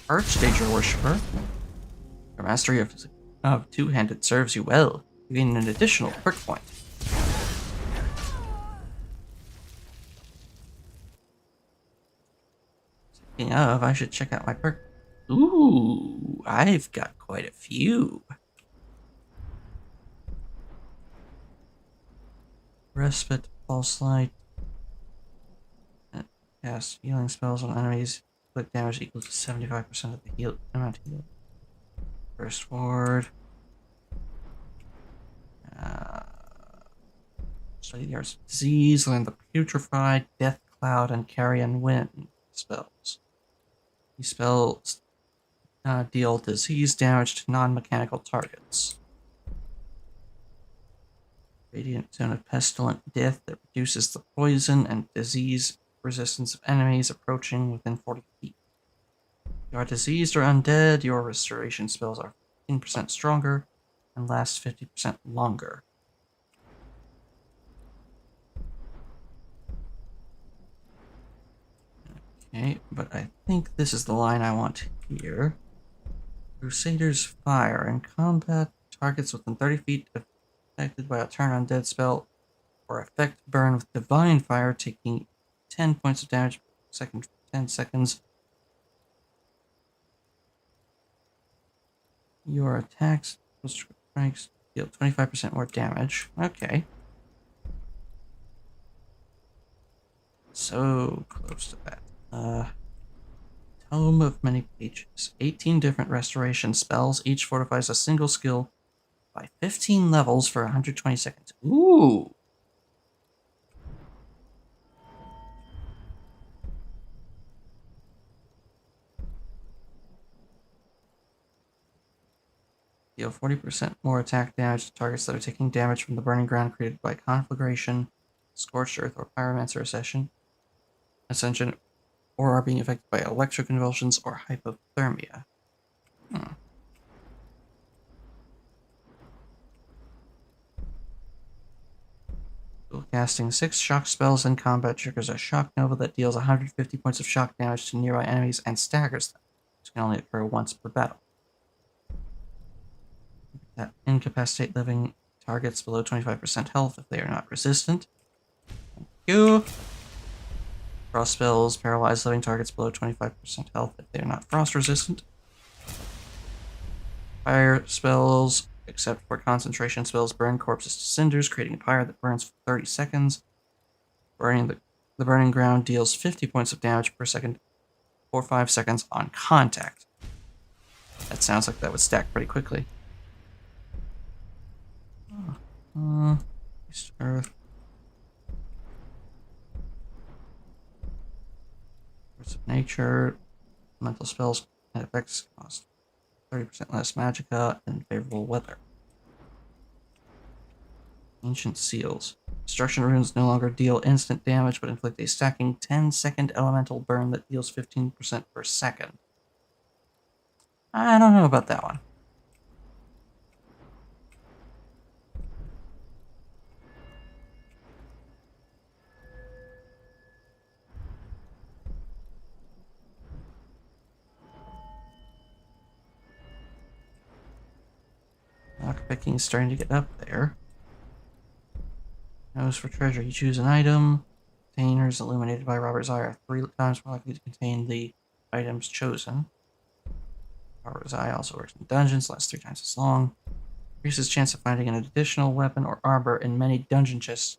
Archdanger Worshipper. Your mastery of two-handed serves you well. You gain an additional perk point. Speaking of, I should check out my perk. Ooh, I've got quite a few. Respite, Pulse Light. Cast healing spells on enemies. Click damage equals to 75% of the amount healed. First ward. Study the Arts of Disease, learn the Putrefied, Death Cloud, and Carrion Wind spells. These spells deal disease damage to non-mechanical targets. Radiant Zone of Pestilent Death that reduces the poison and disease resistance of enemies approaching within 40 feet. If you are diseased or undead, your restoration spells are 15% stronger and last 50% longer. Okay, but I think this is the line I want here. Crusader's Fire. In combat, targets within 30 feet affected by a turn undead spell or effect burn with Divine Fire, taking 10 points of damage per second for 10 seconds. Your attacks, strikes, deal 25% more damage. Okay. So close to that. Tome of Many Pages. 18 different restoration spells. Each fortifies a single skill by 15 levels for 120 seconds. Ooh! Deal 40% more attack damage to targets that are taking damage from the burning ground created by conflagration, scorched earth, or pyromancer ascension, or are being affected by electroconvulsions or hypothermia. Casting 6 shock spells in combat triggers a shock nova that deals 150 points of shock damage to nearby enemies and staggers them, which can only occur once per battle. That incapacitate living targets below 25% health if they are not resistant. Thank you. Frost spells paralyze living targets below 25% health if they are not frost resistant. Fire spells, except for concentration spells, burn corpses to cinders, creating a pyre that burns for 30 seconds. The burning ground deals 50 points of damage per second for 5 seconds on contact. That sounds like that would stack pretty quickly. East Earth. nature. Mental spells and effects cost 30% less magicka and favorable weather. Ancient seals. Destruction runes no longer deal instant damage, but inflict a stacking 10-second elemental burn that deals 15% per second. I don't know about that one. Lockpicking is starting to get up there. Nose for treasure. You choose an item. Containers illuminated by Robert's Eye are 3 times more likely to contain the items chosen. Robert's Eye also works in dungeons, lasts 3 times as long. Increases chance of finding an additional weapon or armor in many dungeon chests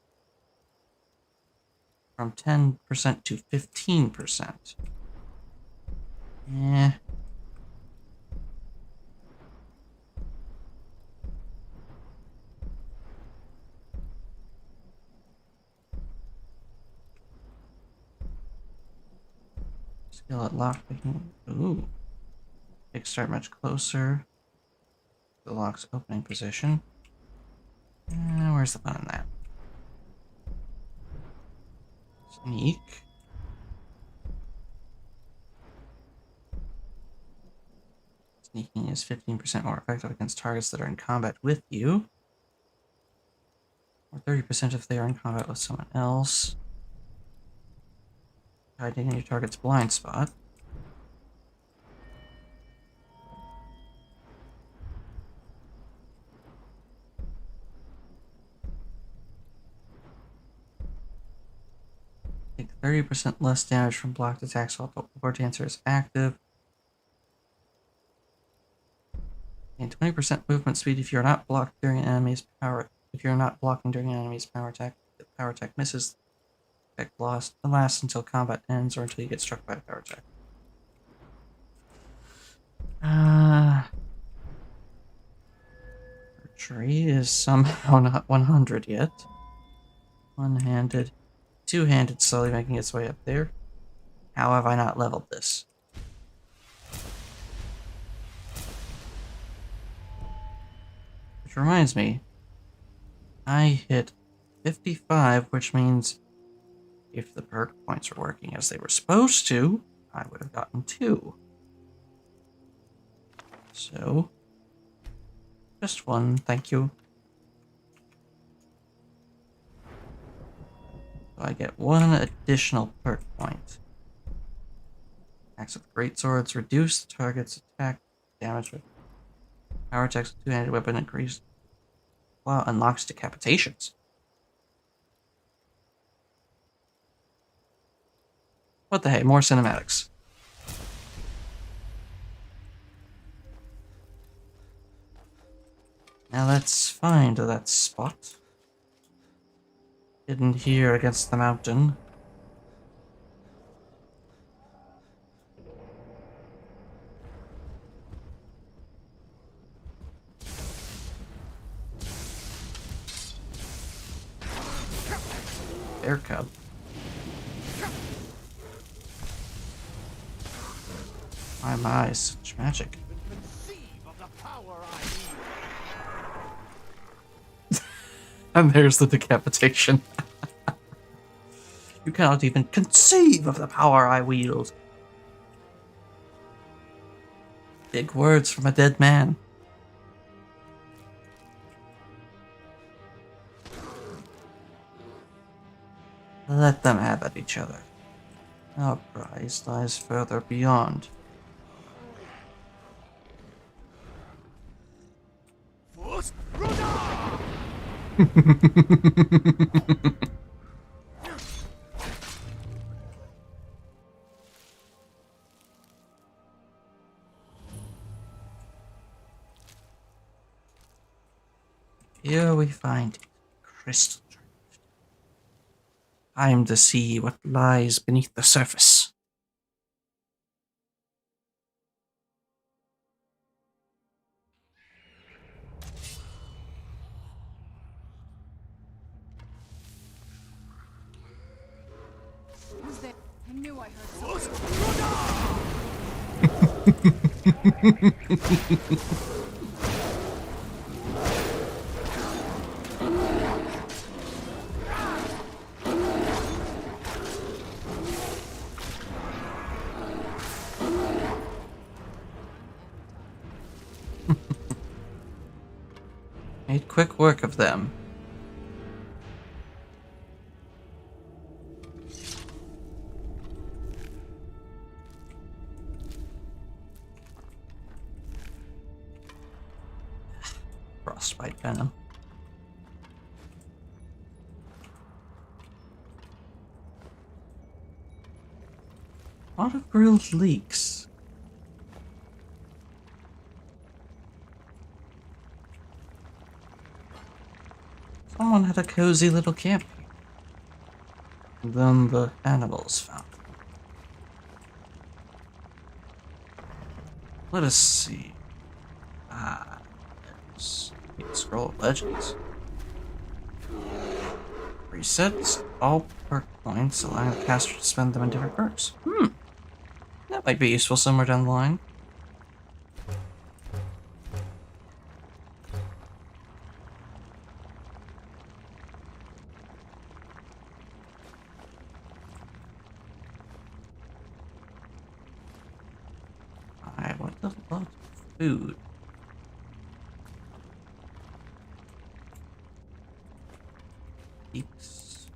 from 10% to 15%. Eh. Skill at lockpicking. Ooh. Picks start much closer. The lock's opening position. Where's the fun in that? Sneak. Sneaking is 15% more effective against targets that are in combat with you. Or 30% if they are in combat with someone else. Hiding in your target's blind spot. Take 30% less damage from blocked attacks while the War Dancer is active. And 20% movement speed if you're not blocked during an enemy's power. If you're not blocking during an enemy's power attack, the power attack misses. Effect lost. It lasts until combat ends or until you get struck by a power attack. Archery is somehow not 100 yet. One-handed. Two-handed slowly making its way up there. How have I not leveled this? Which reminds me, I hit 55, which means if the perk points were working as they were supposed to, I would have gotten 2. So, just 1, thank you. So I get 1 additional perk point. Attacks with great swords reduce the target's attack damage with power attacks with two-handed weapon increase. Wow, unlocks decapitations. What the heck? More cinematics. Now let's find that spot. Hidden here against the mountain. Bear cub. My, such magic. And there's the decapitation. You cannot even conceive of the power I wield. Big words from a dead man. Let them have at each other. Our prize lies further beyond. Here we find it, crystal drift. Time to see what lies beneath the surface. Who's there? I knew I heard something. Made quick work of them. Frostbite venom. A lot of grilled leeks. Someone had a cozy little camp here. And then the animals found them. Let us see. There's a scroll of legends. Resets all perk points, allowing the caster to spend them in different perks. That might be useful somewhere down the line. I want a lot of food. Leeks.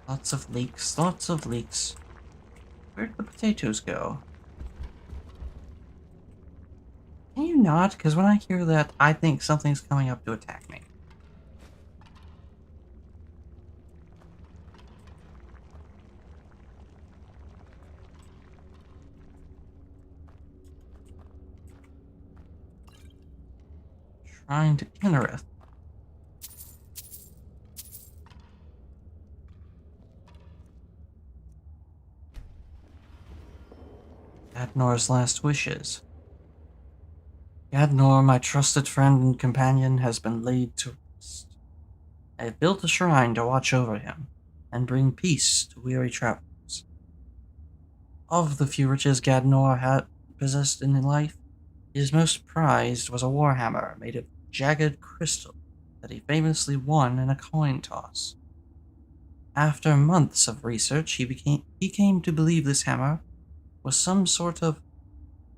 Lots of leeks, lots of leeks. Where'd the potatoes go? Can you not? Because when I hear that, I think something's coming up to attack me. Shrine to Kinnereth. Gadnor's last wishes. Gadnor, my trusted friend and companion, has been laid to rest. I have built a shrine to watch over him and bring peace to weary travelers. Of the few riches Gadnor had possessed in life, his most prized was a warhammer made of jagged crystal that he famously won in a coin toss. After months of research, he came to believe this hammer was some sort of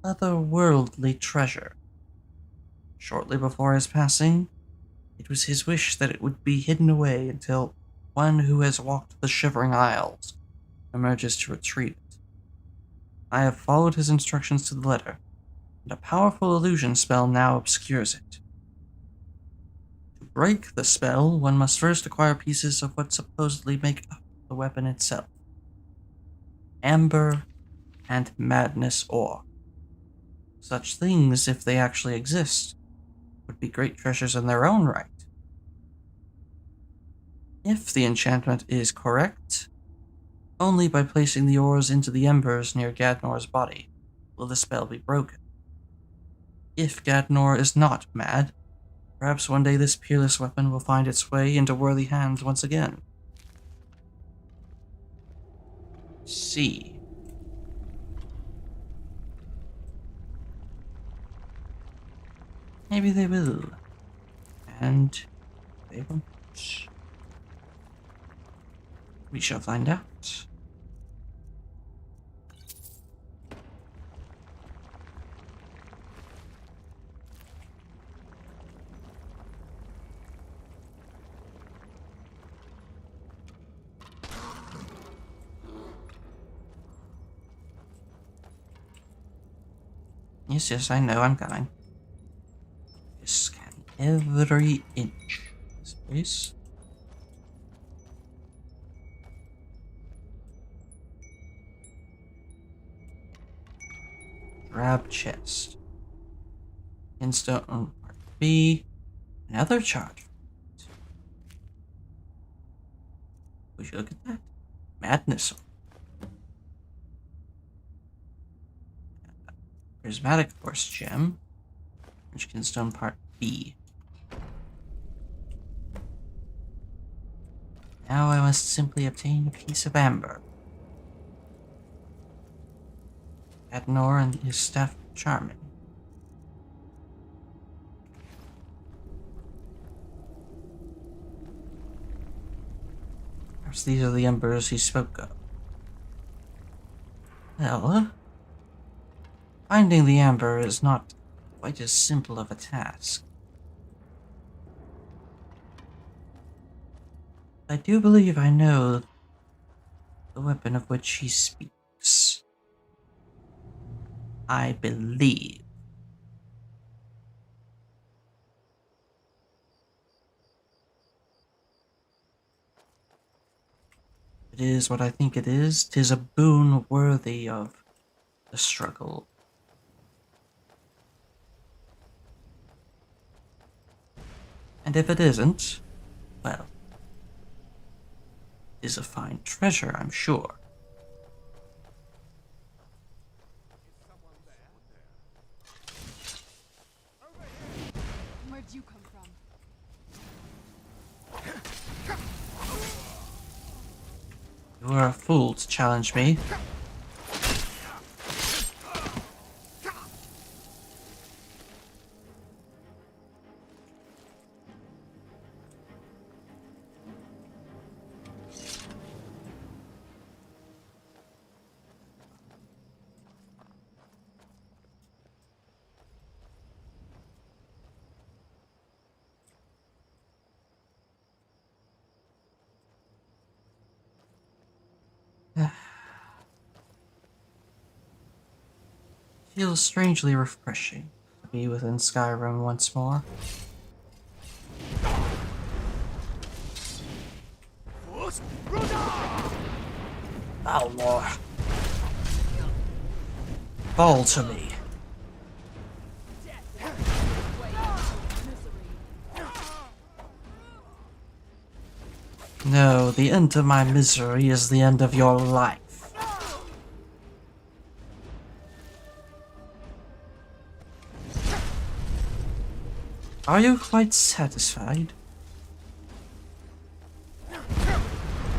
otherworldly treasure. Shortly before his passing, it was his wish that it would be hidden away until one who has walked the Shivering Isles emerges to retrieve it. I have followed his instructions to the letter, and a powerful illusion spell now obscures it. To break the spell, one must first acquire pieces of what supposedly make up the weapon itself. Amber and madness ore. Such things, if they actually exist, would be great treasures in their own right. If the enchantment is correct, only by placing the ores into the embers near Gadnor's body will the spell be broken. If Gadnor is not mad, perhaps one day this peerless weapon will find its way into worthy hands once again. C. Maybe they will. And they won't. We shall find out. Yes, I know, I'm coming. Scan every inch of this place. Grab chest. Instone part B. Another charge. We should look at that. Madness. Prismatic Force Gem. Richkinstone Part B. Now I must simply obtain a piece of amber. Adnor and his staff charming. Perhaps these are the embers he spoke of. Well, finding the amber is not quite as simple of a task. I do believe I know the weapon of which he speaks. I believe. It is what I think it is. 'Tis a boon worthy of the struggle. And if it isn't, well, it is a fine treasure, I'm sure. Where'd you come from? You are a fool to challenge me. Feels strangely refreshing to be within Skyrim once more. Oh, Lord. Fall to me. No, the end of my misery is the end of your life. Are you quite satisfied?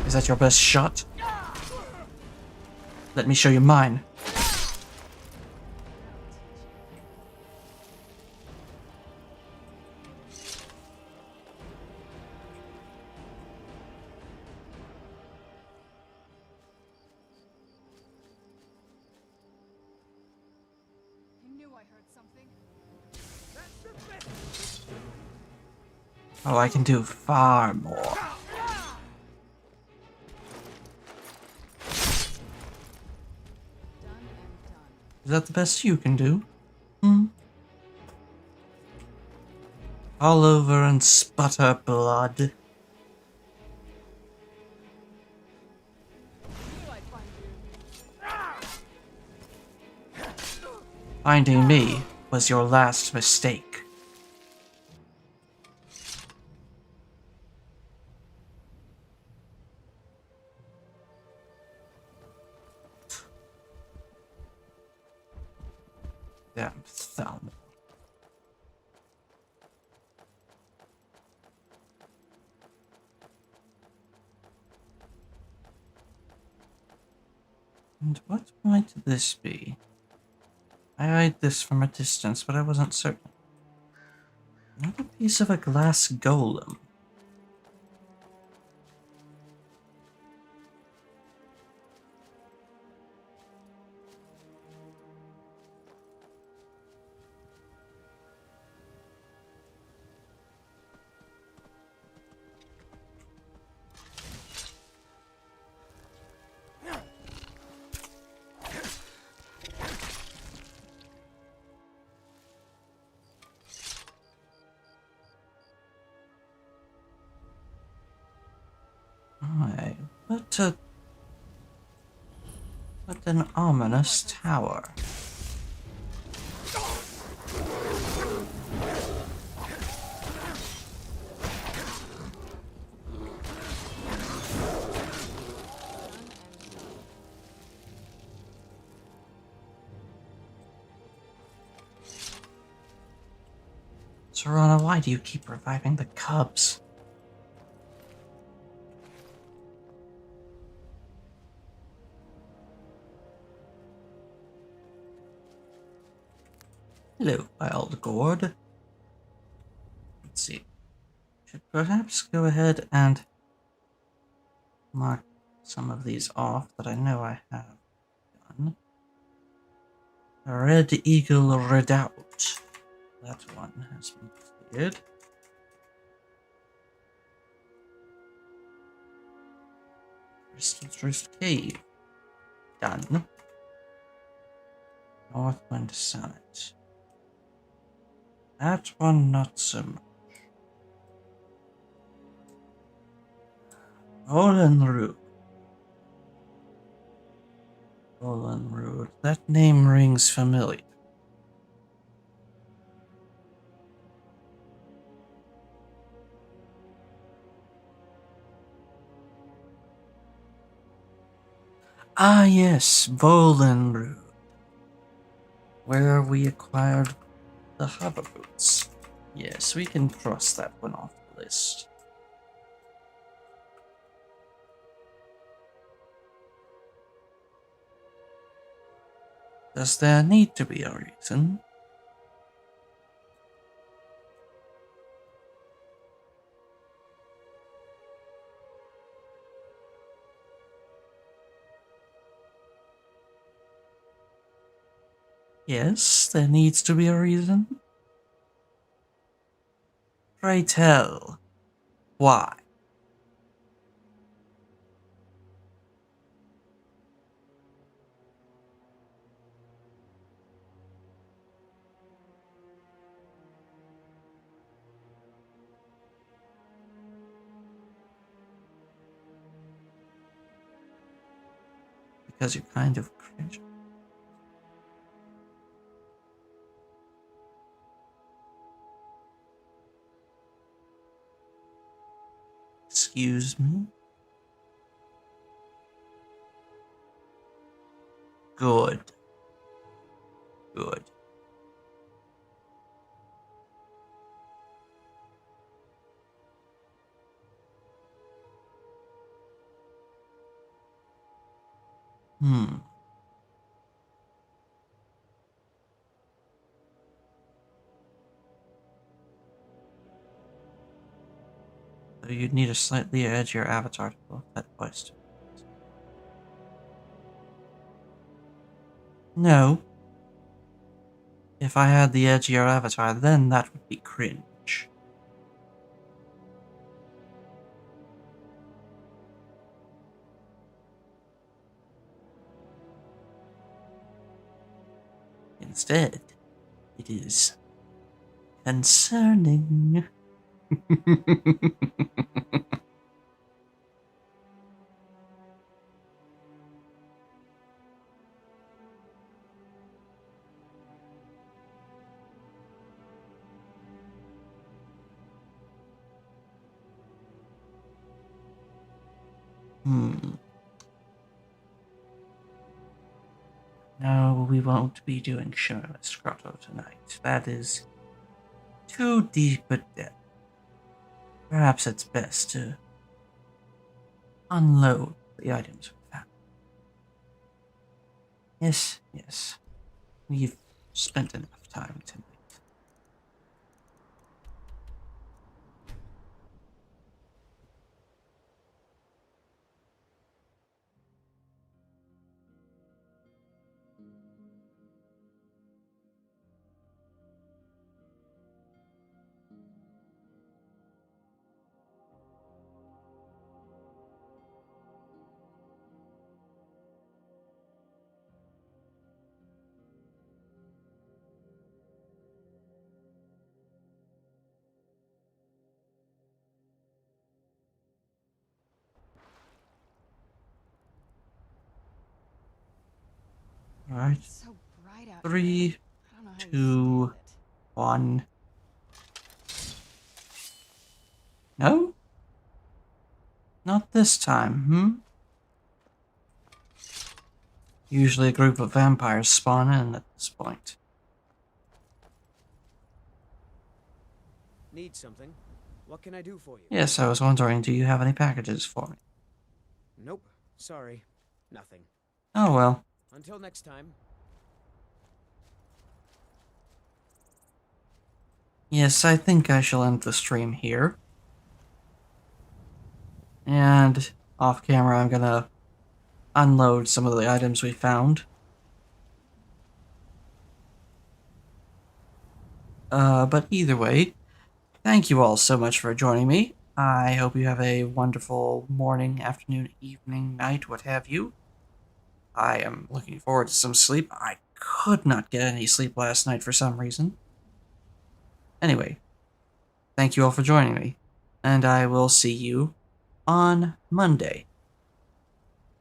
Is that your best shot? Let me show you mine. I knew I heard something. Oh, I can do far more. Done and done. Is that the best you can do? All over and sputter blood. Knew I'd find you. Finding me was your last mistake. Damn thumb. And what might this be? I eyed this from a distance, but I wasn't certain. Not a piece of a glass golem. Aye, what an ominous tower. Serana, why do you keep reviving the cubs? Hello, wild gourd. Let's see. Should perhaps go ahead and mark some of these off that I know I have done. Red Eagle Redoubt. That one has been cleared. Crystal's Cave. Done. Northwind Summit. That one not so much. Olin Root. Olin Root. That name rings familiar. Ah yes, Volin Root. Where we acquired the hover boots. Yes, we can cross that one off the list. Does there need to be a reason? Yes, there needs to be a reason. Pray tell, why? Because you're kind of cringe. Excuse me? Good. Good. Hmm. So you'd need a slightly edgier avatar to pull that voice. No. If I had the edgier avatar, then that would be cringe. Instead, it is concerning. No, we won't be doing Shimmerless Grotto tonight. That is too deep a depth. Perhaps it's best to unload the items we found. Yes, yes. We've spent enough time tonight. Alright. It's so bright out 3, here. I don't know how you 2, stand it. 1. No? Not this time, hmm? Usually a group of vampires spawn in at this point. Need something? What can I do for you? Yes, I was wondering, do you have any packages for me? Nope. Sorry. Nothing. Oh well. Until next time. yes, I think I shall end the stream here. And off camera, I'm gonna unload some of the items we found. But either way, thank you all so much for joining me. I hope you have a wonderful morning, afternoon, evening, night, what have you. I am looking forward to some sleep. I could not get any sleep last night for some reason. Anyway, thank you all for joining me, and I will see you on Monday.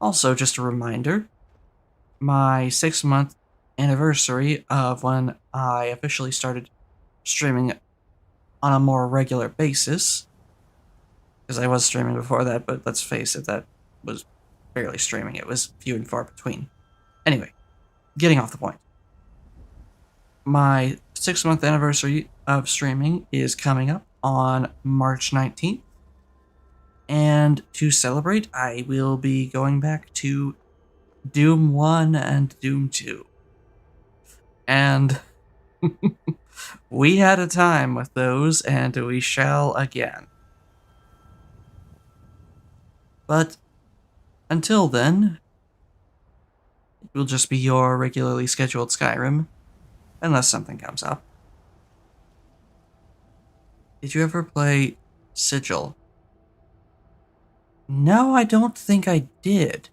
Also, just a reminder, my 6-month anniversary of when I officially started streaming on a more regular basis, because I was streaming before that, but let's face it, that was barely streaming. It was few and far between. Anyway, getting off the point. My 6-month anniversary of streaming is coming up on March 19th. And to celebrate, I will be going back to Doom 1 and Doom 2. And we had a time with those, and we shall again. But until then, it will just be your regularly scheduled Skyrim, unless something comes up. Did you ever play Sigil? No, I don't think I did.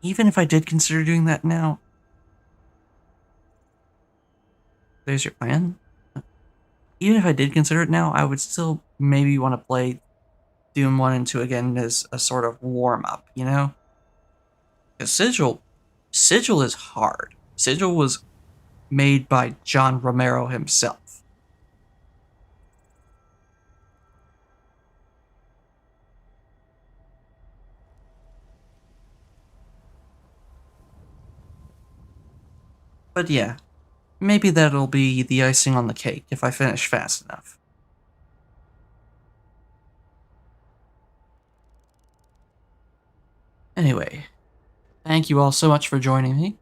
Even if I did consider doing that now, there's your plan. Even if I did consider it now, I would still maybe want to play Doom 1 and 2 again as a sort of warm-up, you know? Because Sigil is hard. Sigil was made by John Romero himself. But yeah, maybe that'll be the icing on the cake if I finish fast enough. Anyway, thank you all so much for joining me.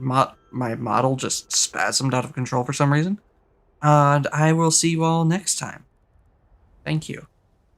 My model just spasmed out of control for some reason. And I will see you all next time. Thank you.